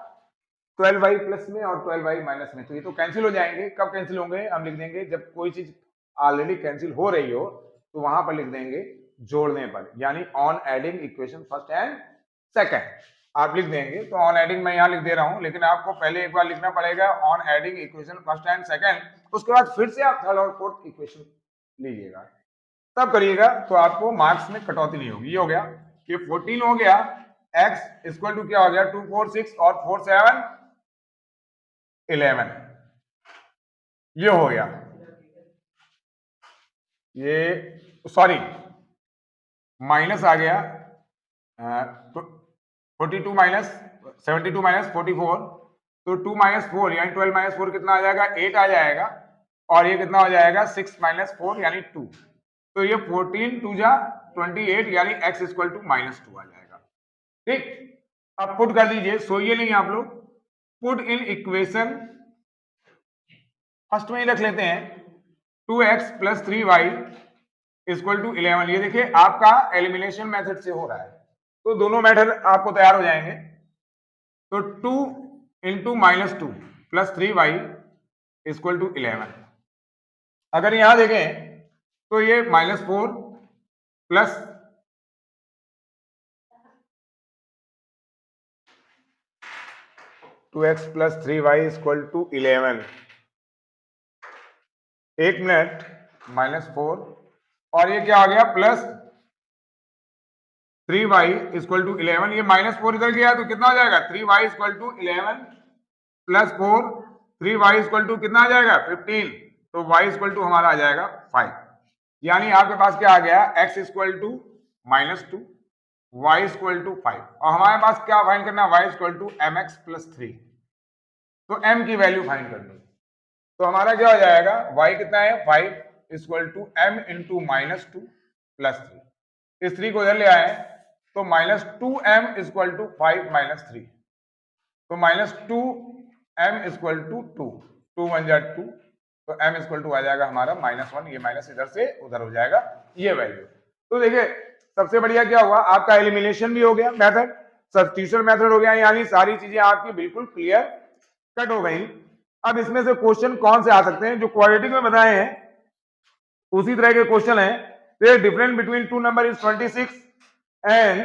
A: 12y प्लस में और 12y माइनस में, तो ये तो कैंसिल हो जाएंगे। कब कैंसिल होंगे हम लिख देंगे जब कोई चीज ऑलरेडी कैंसिल हो रही हो, तो वहां पर लिख देंगे जोड़ने पर, यानी on adding equation first and second आप लिख देंगे। तो ऑन एडिंग मैं यहां लिख दे रहा हूं, लेकिन आपको पहले एक बार लिखना पड़ेगा on adding equation first and second, उसके बाद फिर से आप थर्ड और फोर्थ इक्वेशन लीजिएगा, तब करिएगा, तो आपको मार्क्स में कटौती नहीं होगी। ये हो गया कि 14 हो गया, x इक्वल टू क्या हो गया 2 4 6 और 4 7 11, ये हो गया। ये सॉरी माइनस आ गया, तो 42 माइनस 72 माइनस 44, तो 2 माइनस 4 यानी 12 माइनस 4 कितना आ जाएगा 8 आ जाएगा, और ये कितना हो जाएगा 6 माइनस 4 यानी 2, तो ये 14 2 28 यानी x इक्वल टू माइनस 2 आ जाएगा। ठीक, अब पुट कर दीजिए, सोइए नहीं आप लोग, पुट इन इक्वेशन फर्स्ट में ही रख लेते हैं 2x plus 3y equal to 11। ये देखिए आपका एलिमिनेशन मेथड से हो रहा है, तो दोनों मेथड आपको तैयार हो जाएंगे। तो 2 into minus 2 plus 3y equal to 11। अगर यहां देखें तो ये minus 4 plus 2x plus 3y equal to 11, एक मिनट, माइनस 4 और ये क्या आ गया प्लस 3y इक्वल टू 11, ये माइनस 4 इधर गया तो कितना हो जाएगा 3y equal to 11 plus 4, 3y equal to कितना आ जाएगा 15, तो y इक्वल टू हमारा आ जाएगा 5, यानी आपके पास क्या आ गया x equal to minus 2, y equal to 5, और हमारे पास क्या फाइंड करना है y equal to mx plus 3, तो m की वैल्यू फाइंड करनी। तो हमारा क्या हो जाएगा y कितना है 5 equal to m into minus 2 plus 3, इस 3 को इधर ले आए तो minus 2m equal to 5 minus 3, तो माइनस 2m इक्वल टू 2, 2 1 जा 2, तो m इक्वल टू आ जाएगा हमारा माइनस 1, ये माइनस इधर से उधर हो जाएगा ये वैल्यू। तो देखिए सबसे बढ़िया क्या हुआ, आपका एलिमिनेशन भी हो गया मेथड, सब्स्टिट्यूशन मेथड हो गया, यानी सारी चीजें आपकी बिल्कुल क्लियर कट हो गई। अब इसमें से क्वेश्चन कौन से आ सकते हैं, जो क्वाड्रेटिक में बताए हैं उसी तरह के क्वेश्चन है। The difference between two number is 26 and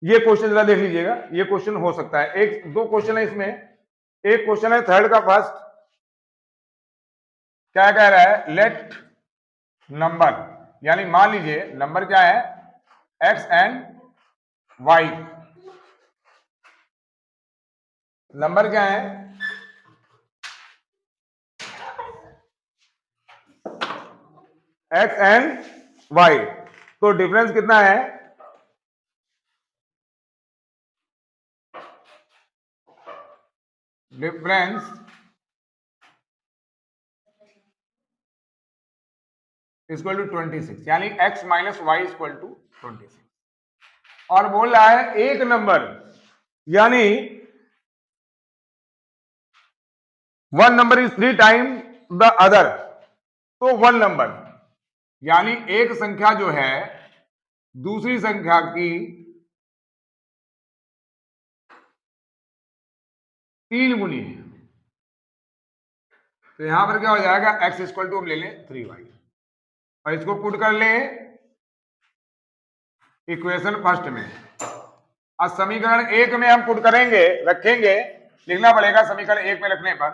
A: ये क्वेश्चन जरा देख लीजिएगा, ये क्वेश्चन हो सकता है, एक दो क्वेश्चन है इसमें, एक क्वेश्चन है थर्ड का फर्स्ट, क्या कह रहा है, लेट नंबर, यानी मान लीजिए नंबर क्या है, एक्स एंड वाई, नंबर क्या है, एक्स एंड वाई, तो डिफरेंस कितना है, डिफरेंस इक्वल टू 26, यानी x minus y equal to 26, और बोल रहा है एक नंबर, यानी one number is 3 time the other, तो वन नंबर यानी एक संख्या जो है दूसरी संख्या की 3 गुनी है, तो यहां पर क्या हो जाएगा, x इक्वल टू हम ले लें 3y, और इसको पुट कर ले इक्वेशन फर्स्ट में। अब समीकरण एक में हम पुट करेंगे, रखेंगे, लिखना पड़ेगा समीकरण एक में रखने पर,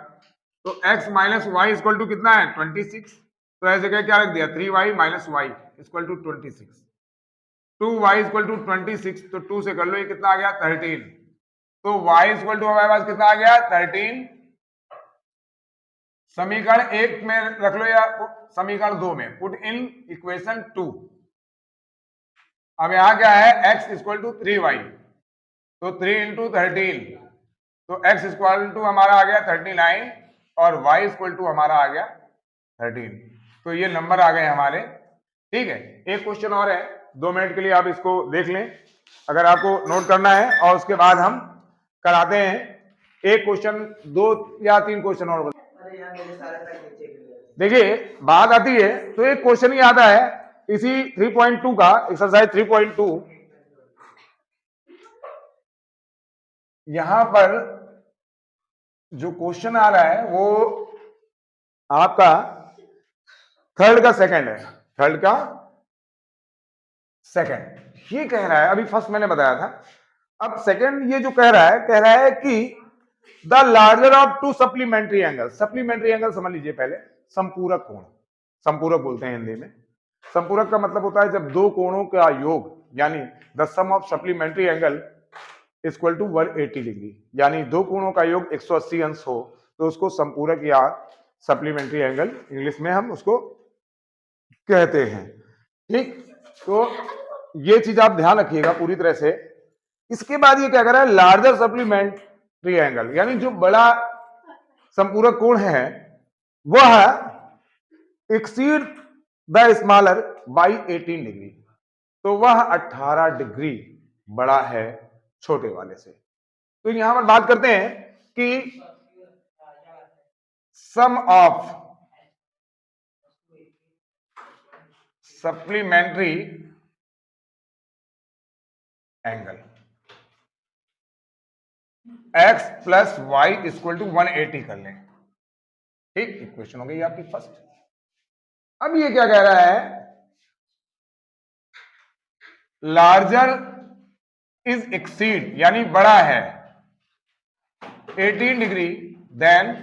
A: तो x minus y equal to कितना है 26, तो ऐसे क्या रख दिया 3y minus y equal to 26, 2y equal to 26, तो 2 से कर लो, ये कितना आ गया 13, तो y इक्वल टू हमारे पास कितना आ गया 13, समीकरण एक में रख लो या समीकरण दो में, पुट इन इक्वेशन 2। अब यहां क्या है, x इक्वल टू 3y, तो 3 इंटू 13, तो x इक्वल टू हमारा आ गया 39, और y इक्वल टू हमारा आ गया 13, तो ये नंबर आ गए हमारे। ठीक है, एक क्वेश्चन और है, 2 मिनट के लिए आप इसको देख लें अगर आपको नोट करना है, और उसके बाद हम कराते हैं एक क्वेश्चन, 2 या 3 क्वेश्चन और। देखिए बात आती है तो एक क्वेश्चन ही आता है इसी 3.2 का, एक्सरसाइज 3.2, यहां पर जो क्वेश्चन आ रहा है वो आपका थर्ड का सेकंड है, थर्ड का सेकंड ये कह रहा है, अभी फर्स्ट मैंने बताया था, अब सेकंड ये जो कह रहा है कि the larger of to supplementary angle, supplementary angle समझ लीजिए पहले, संपूरक कोण, संपूरक बोलते हैं हिंदी में, संपूरक का मतलब होता है जब दो कोणों का योग, यानी the sum of supplementary angle equal to 180 degree, यानी दो कोणों का योग 180 अंश हो, तो उसको संपूरक या सप्लीमेंट्री एंगल इंग्लिश में हम उसको कहते हैं। ठीक, तो ये चीज आप ध्यान रखिएगा पूरी तरह से। इसके बाद ये क्या कर रहा है, लार्जर सप्लीमेंट्री एंगल, यानी जो बड़ा संपूरक कोण है वह exceed the smaller by 18 degree, तो वह 18 डिग्री बड़ा है छोटे वाले से। तो यहां पर बात करते हैं कि sum of supplementary angle x plus y equal to 180 कर लें। ठीक, इक्वेशन हो गई आपकी फर्स्ट। अब ये क्या कह रहा है, लार्जर इज एक्सीड, यानी बड़ा है 18 डिग्री देन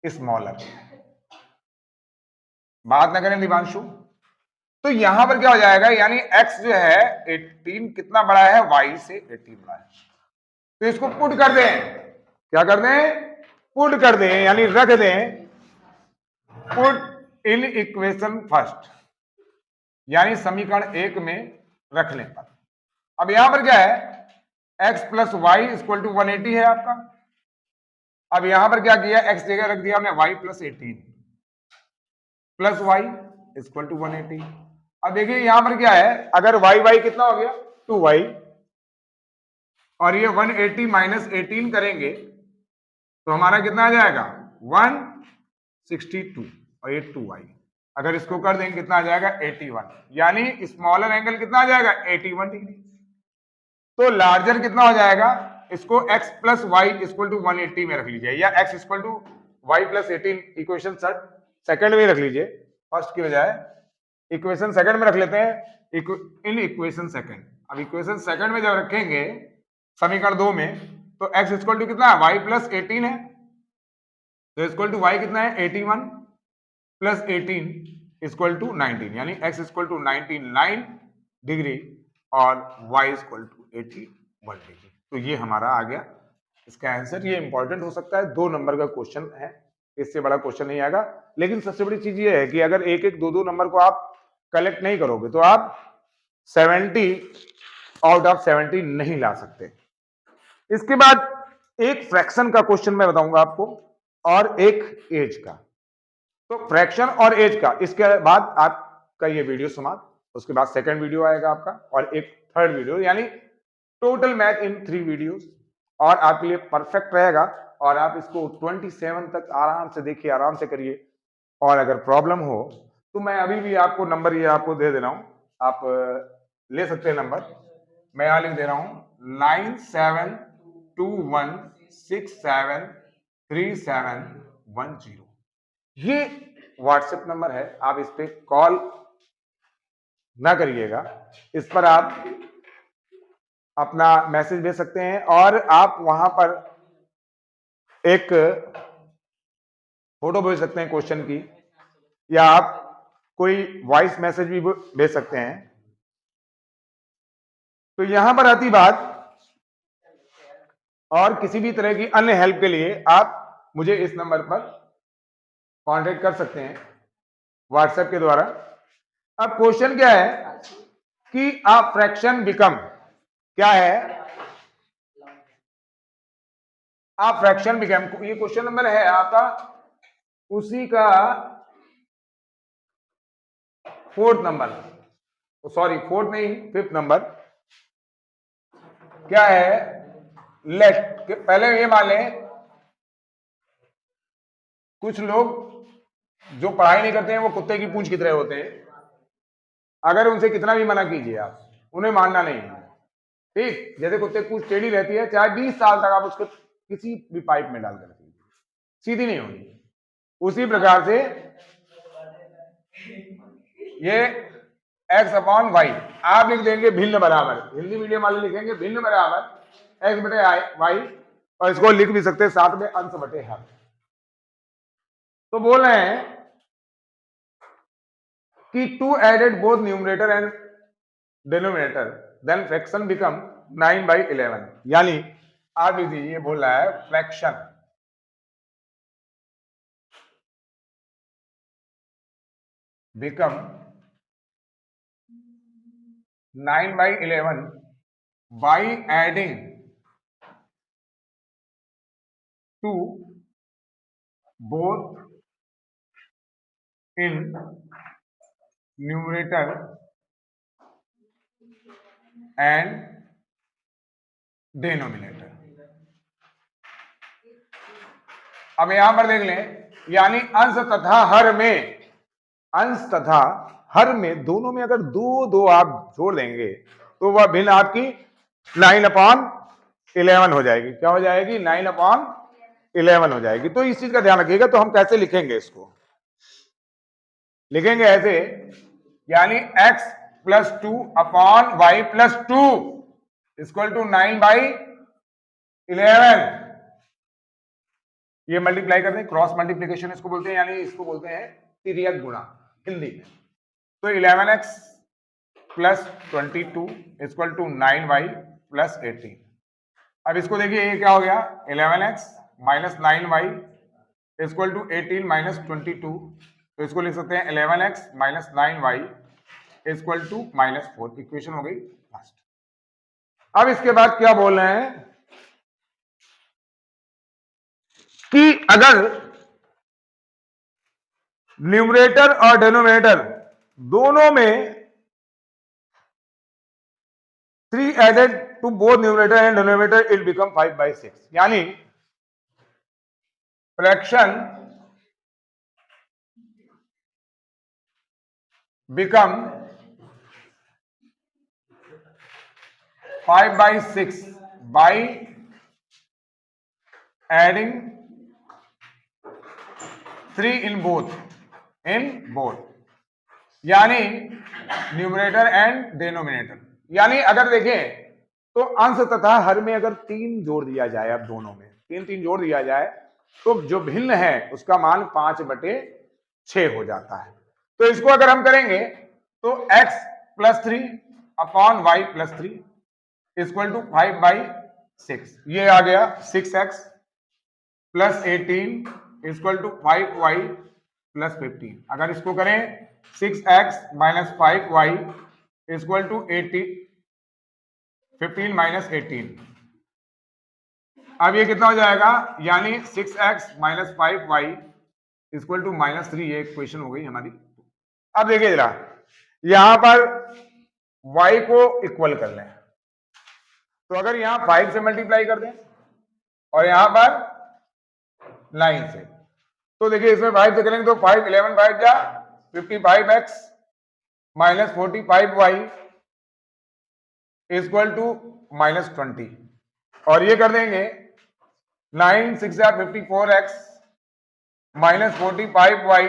A: स्मॉलर। बात ना करें दिवांशु, तो यहां पर क्या हो जाएगा, यानी x जो है 18 कितना बड़ा है, y से 18 बड़ा है, तो इसको पुट कर दें, क्या कर दें, पुट कर दें, यानी रख दें, पुट इन इक्वेशन फर्स्ट, यानी समीकरण एक में रखने पर। अब यहां पर क्या है, x plus y equal to 180 है आपका। अब यहां पर क्या किया, x जगह रख दिया हमने y plus 18 plus y equal to 180। अब देखिए यहां पर क्या है, अगर y कितना हो गया 2y, और ये 180 माइनस 18 करेंगे तो हमारा कितना आ जाएगा 162, और ये 2y, अगर इसको कर देंगे कितना आ जाएगा 81, यानी स्मॉलर एंगल कितना आ जाएगा 81 डिग्री। तो लार्जर कितना हो जाएगा, इसको x plus y equal to 180 में रख लीजिए, या x equal to y plus 18 equation second में रख लीजिए, फर्स्ट की बजाय इक्वेशन सेकंड में रख लेते हैं, इन इक्वेशन सेकंड। अब इक्वेशन सेकंड में जब रखेंगे समीकरण 2 में, तो x इक्वल टू कितना है, y प्लस 18 है, तो इक्वल टू वाई कितना है 81 प्लस 18 इक्वल टू 19, यानी x इक्वल टू 99 डिग्री और y इक्वल टू 81 डिग्री। तो ये हमारा आ गया इसका आंसर। ये इंपॉर्टेंट हो सकता है, 2 नंबर का क्वेश्चन है, इससे बड़ा क्वेश्चन नहीं आएगा। लेकिन सबसे बड़ी चीज ये है कि अगर एक एक दो नंबर को आप कलेक्ट नहीं करोगे तो आप 70 आउट ऑफ 70 नहीं ला सकते। इसके बाद एक फ्रैक्शन का क्वेश्चन मैं बताऊंगा आपको और एक एज का। तो फ्रैक्शन और एज का, इसके बाद आपका ये वीडियो समाप्त, उसके बाद सेकंड वीडियो आएगा आपका और एक थर्ड वीडियो, यानी टोटल मैथ इन 3 वीडियोस, और आपके लिए परफेक्ट रहेगा। और आप इसको 27 तक आराम से देखिए, आराम से करिए। और अगर प्रॉब्लम हो तो मैं अभी भी आपको नंबर ये आपको दे दे रहा हूं, आप ले सकते हैं नंबर। मैं यहां लिख दे रहा हूं 9721673710। ये व्हाट्सएप नंबर है, आप इस पे कॉल ना करिएगा, इस पर आप अपना मैसेज भेज सकते हैं और आप वहां पर एक फोटो भेज सकते हैं क्वेश्चन की, या आप कोई वॉइस मैसेज भी भेज सकते हैं। तो यहां पर आती बात, और किसी भी तरह की अन्य हेल्प के लिए आप मुझे इस नंबर पर कांटेक्ट कर सकते हैं व्हाट्सएप के द्वारा। अब क्वेश्चन क्या है कि अ फ्रैक्शन बिकम, क्या है अ फ्रैक्शन बिकम, ये क्वेश्चन नंबर है आपका, उसी का 4th नंबर, सॉरी 4th नहीं 5th नंबर। क्या है, लेट, पहले ये मान लें कुछ लोग जो पढ़ाई नहीं करते हैं वो कुत्ते की पूंछ की तरह होते हैं, अगर उनसे कितना भी मना कीजिए आप उन्हें मानना नहीं है। ठीक, जैसे कुत्ते की पूंछ टेढ़ी रहती है, चाहे 20 साल तक आप उसको किसी भी पाइप में डाल कर रखिए, सीधी नहीं होगी। उसी प्रकार से ये x अपॉन वाई आप लिख देंगे भिन्न बराबर, हिंदी मीडियम वाले लिखेंगे भिन्न बराबर x बटे वाई, और इसको लिख भी सकते हैं साथ में अंश बटे हर। तो बोल रहे हैं कि two added both numerator and denominator then fraction become 9/11, यानी आप लिख दीजिए, ये बोल रहा है fraction become 9/11 by adding to both in numerator and denominator। अब यहां पर देख लें, यानी अंश तथा हर में, अंश तथा हर में दोनों में अगर दो आप जोड़ देंगे तो वह भिन्न आपकी 9/11 हो जाएगी। क्या हो जाएगी, 9/11 हो जाएगी। तो इस चीज का ध्यान रखिएगा। तो हम कैसे लिखेंगे इसको, लिखेंगे ऐसे, यानी x plus 2 upon y plus 2 equal to 9/11। ये मल्टीप्लाई करते हैं, क्रॉस मल्टीप्लीकेशन इसको बोलते हैं, यानी इसको बोलते हैं तिर्यक गुणा हिंदी में। तो 11x plus 22 equal to 9y plus 18। अब इसको देखिए, ये क्या हो गया, 11x minus 9y equal to 18 minus 22। तो इसको लिख सकते हैं 11x minus 9y equal to -4। Equation हो गई लास्ट। अब इसके बाद क्या बोल रहे हैं कि अगर न्यूमरेटर और डिनोमिनेटर दोनों में 3 added to both numerator and denominator it become 5/6, यानी fraction become 5/6 by adding 3 in both, यानी न्यूमरेटर एंड डिनोमिनेटर। यानी अगर देखें तो अंश तथा हर में अगर 3 जोड़ दिया जाए, अब दोनों में 3 जोड़ दिया जाए तो जो भिन्न है उसका मान 5/6 हो जाता है। तो इसको अगर हम करेंगे तो x + 3 upon y + 3 equal to 5/6, ये आ गया 6x + 18 इक्वल टू 5y + 15। अगर इसको करें 6x - 5y इक्वल टू 15 - 18, अब ये कितना हो जाएगा, यानी 6x - 5y इक्वल टू -3, ये इक्वेशन हो गई हमारी। अब देखिए जरा, यहां पर y को इक्वल कर लें, तो अगर यहां 5 से मल्टीप्लाई कर दें और यहां पर 9 से, तो देखिए इसमें 5 से करेंगे तो 5 11 5 जा 55x - 45y इक्वल टू -20, और ये कर देंगे 9 6 जा 54x - 45y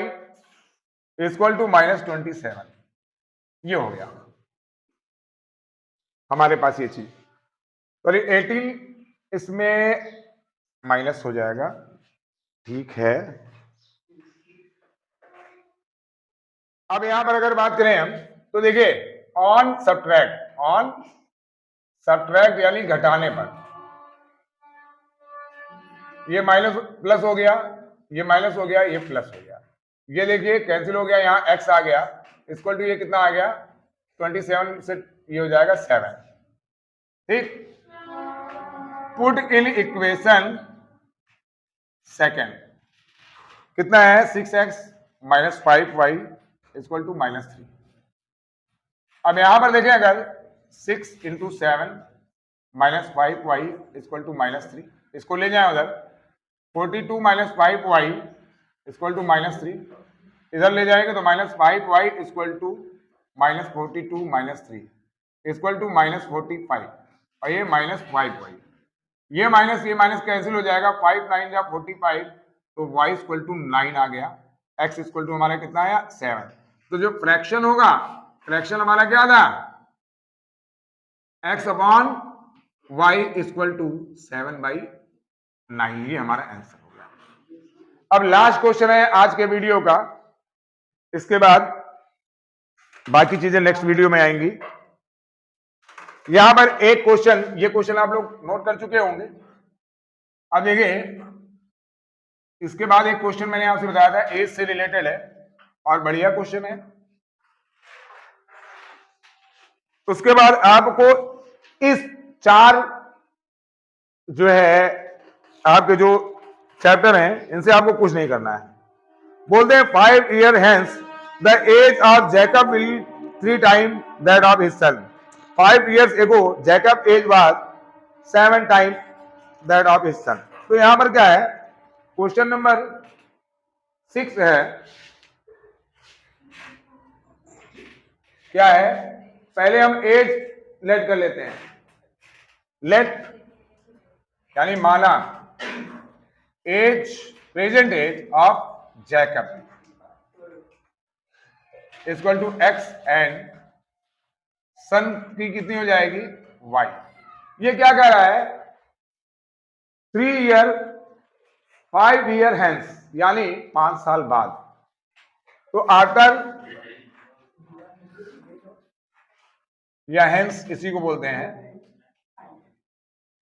A: इक्वल टू -27, ये हो गया हमारे पास ये चीज। और 18 इसमें माइनस हो जाएगा, ठीक है। अब यहां पर अगर बात करें हम, तो देखिए ऑन सब्ट्रैक्ट यानी घटाने पर, ये माइनस प्लस हो गया, ये माइनस हो गया, ये प्लस हो गया, ये देखिए कैंसिल हो गया, यहां x आ गया इक्वल टू ये कितना आ गया 27 से ये हो जाएगा 7, ठीक। पुट इन इक्वेशन सेकेंड कितना है 6x - 5y इक्वल टू -3। अब यहां पर देखें, अगर 6 × 7 - 5y इक्वल टू -3, इसको ले जाए उधर, 42 - 5y इक्वल टू -3, इधर ले जाएंगे तो -5y equal to -42 - 3 equal to -45, और ये -5y, ये माइनस कैंसिल हो जाएगा, 5 9 जा 45, तो y इक्वल टू 9 आ गया, x इक्वल टू हमारा कितना आया 7। तो जो फ्रैक्शन होगा, फ्रैक्शन हमारा क्या था, x upon y equal to 7/9, ये हमारा आंसर हो गया। अब लास्ट क्वेश्चन है आज के वीडियो का, इसके बाद बाकी चीजें नेक्स्ट वीडियो में आएंगी। यहां पर एक क्वेश्चन, ये क्वेश्चन आप लोग नोट कर चुके होंगे। अब देखिए, इसके बाद एक क्वेश्चन मैंने आपसे बताया था, एज से रिलेटेड है और बढ़िया क्वेश्चन है। उसके बाद आपको इस 4 जो है आपके जो चैप्टर हैं, इनसे आपको कुछ नहीं करना है। बोलते हैं 5 years hence the age of Jacob will 3 times that of his son. 5 years ago Jacob age was 7 times that of his son. तो यहां पर क्या है, क्वेश्चन नंबर 6 है, क्या है, पहले हम एज लेट कर लेते हैं, लेट यानी माना age, present age of Jacob equal to x and son की कितनी हो जाएगी y। ये क्या कह रहा है, 3 year 5 year hence, यानी 5 साल बाद। तो आफ्टर या हेंस इसी को बोलते हैं,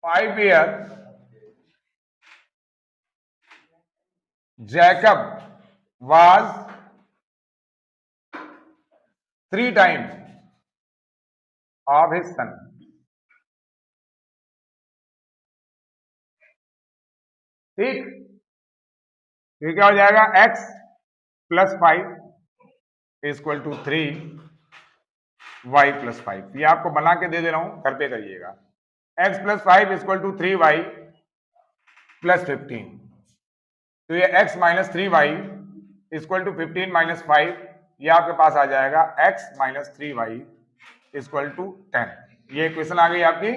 A: 5 year Jacob was 3 times of his son। ठीक, ये क्या हो जाएगा, x + 5 इक्वल टू 3 y + 5। ये आपको बना के दे रहा हूं, घर पे करिएगा। x + 5 इक्वल टू 3y + 15, तो ये x - 3y इक्वल टू 15 - 5, ये आपके पास आ जाएगा x - 3y इक्वल टू 10। ये इक्वेशन आ गई आपकी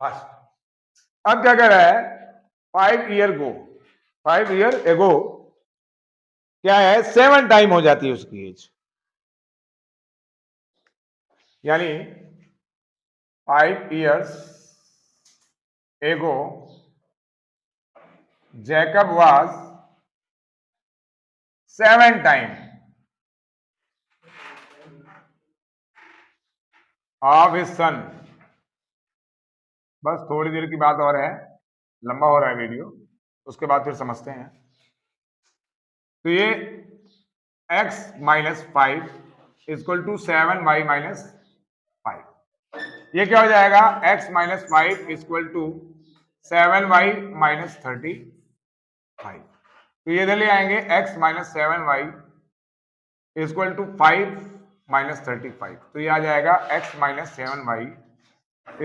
A: फर्स्ट। अब क्या कह रहा है, 5 year ago क्या है, 7 टाइम हो जाती है उसकी एज, यानी 5 years ago Jacob was 7 times of his son। बस थोड़ी देर की बात और है, लंबा हो रहा है वीडियो, उसके बाद फिर समझते हैं। तो ये x minus 5 equal to 7y minus 5, ये क्या हो जाएगा, x minus 5 equal to 7y minus 35। तो ये इधर ले आएंगे, x minus 7y equal to 5 minus 35। तो ये आ जाएगा x minus 7y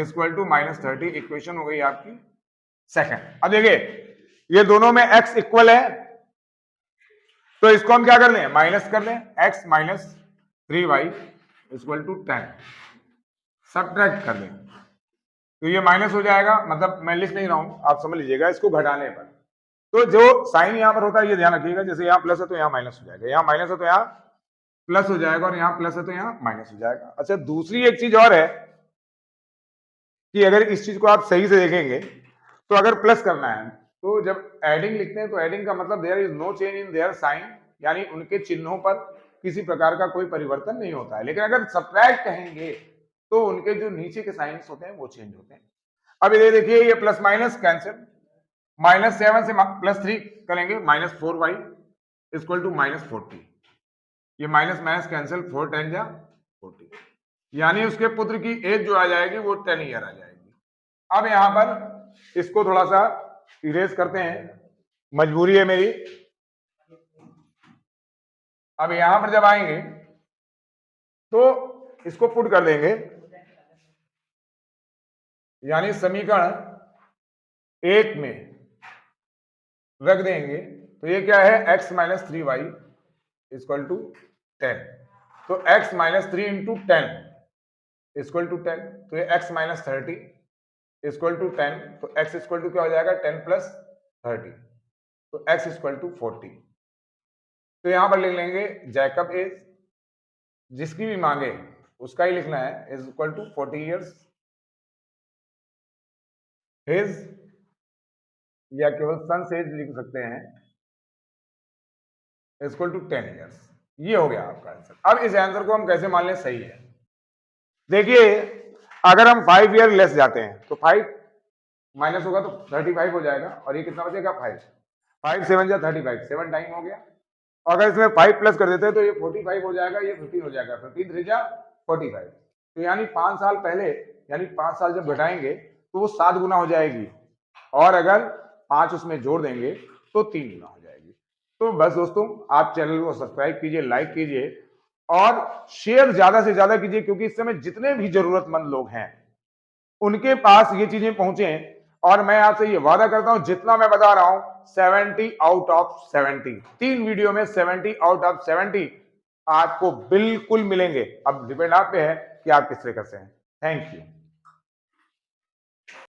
A: equal to minus 30। Equation हो गई आपकी सेकंड। अब देखिए ये दोनों में x इक्वल है, तो इसको हम क्या कर लें, माइनस कर लें। x minus 3y equal to 10 subtract कर लें, तो ये माइनस हो जाएगा। मतलब मैं लिख नहीं रहा हूं, आप समझ लीजिएगा इसको घटाने पर। तो जो साइन यहां पर होता है ये ध्यान रखिएगा, जैसे यहां प्लस है तो यहां माइनस हो जाएगा, यहां माइनस है तो यहां प्लस हो जाएगा, और यहां प्लस है तो यहां माइनस हो जाएगा। अच्छा, दूसरी एक चीज और है कि अगर इस चीज को आप सही से देखेंगे तो अगर प्लस करना है तो जब एडिंग लिखते हैं तो एडिंग का मतलब there is no change in their sign, यानी उनके चिन्हों पर किसी प्रकार का कोई परिवर्तन नहीं होता है। लेकिन अगर सब्ट्रैक्ट कहेंगे तो उनके जो नीचे के साइंस होते हैं वो चेंज होते हैं। अब ये देखिए, ये प्लस माइनस कैंसिल, माइनस 7 से प्लस 3 करेंगे, minus 4y equal to minus 40। ये माइनस माइनस कैंसिल, 4 10 जा 40, यानी उसके पुत्र की एज जो आ जाएगी वो 10 ईयर आ जाएगी। अब यहां पर इसको थोड़ा सा इरेज करते हैं, मजबूरी है मेरी। अब यहां पर जब आएंगे तो इसको पुट कर देंगे, यानी समीकरण 1 में रख देंगे। तो ये क्या है, x minus 3y equal to 10। तो x minus 3 into 10 equal to 10, तो ये x माइनस 30 इक्वल टू 10। तो x इक्वल टू क्या हो जाएगा, 10 प्लस 30, तो x इक्वल टू 40। तो यहां पर लिख लेंगे जैकब एज, जिसकी भी मांगे उसका ही लिखना है, is equal to 40 years. His, या केवल सन एज लिख सकते हैं, इक्वल टू 10 ईयर्स। ये हो गया आपका आंसर। अब इस आंसर को हम कैसे मान लें सही है, देखिए अगर हम 5 ईयर लेस जाते हैं तो 5 माइनस होगा तो 35 हो जाएगा, और ये कितना बचेगा 5, 5 7 जा 35, 7 टाइम हो गया। और अगर इसमें 5 प्लस कर देते हैं तो ये 45 हो जाएगा, ये 15 हो जाएगा, 15 3 जा 45। तो यानी 5 साल पहले, यानी 5 साल जब घटाएंगे तो वो 7 गुना हो जाएगी, और अगर 5 उसमें जोड़ देंगे तो 3 गुना हो जाएगी। तो बस दोस्तों, आप चैनल को सब्सक्राइब कीजिए, लाइक कीजिए और शेयर ज्यादा से ज्यादा कीजिए, क्योंकि इस समय जितने भी जरूरतमंद लोग हैं उनके पास ये चीजें पहुंचे। और मैं आपसे ये वादा करता हूं, जितना मैं बता रहा हूं 70 आउट ऑफ 70, 3 वीडियो में 70 आउट ऑफ 70 आपको बिल्कुल मिलेंगे। अब डिपेंड आप पे है कि आप किस तरीके से हैं। Thank you.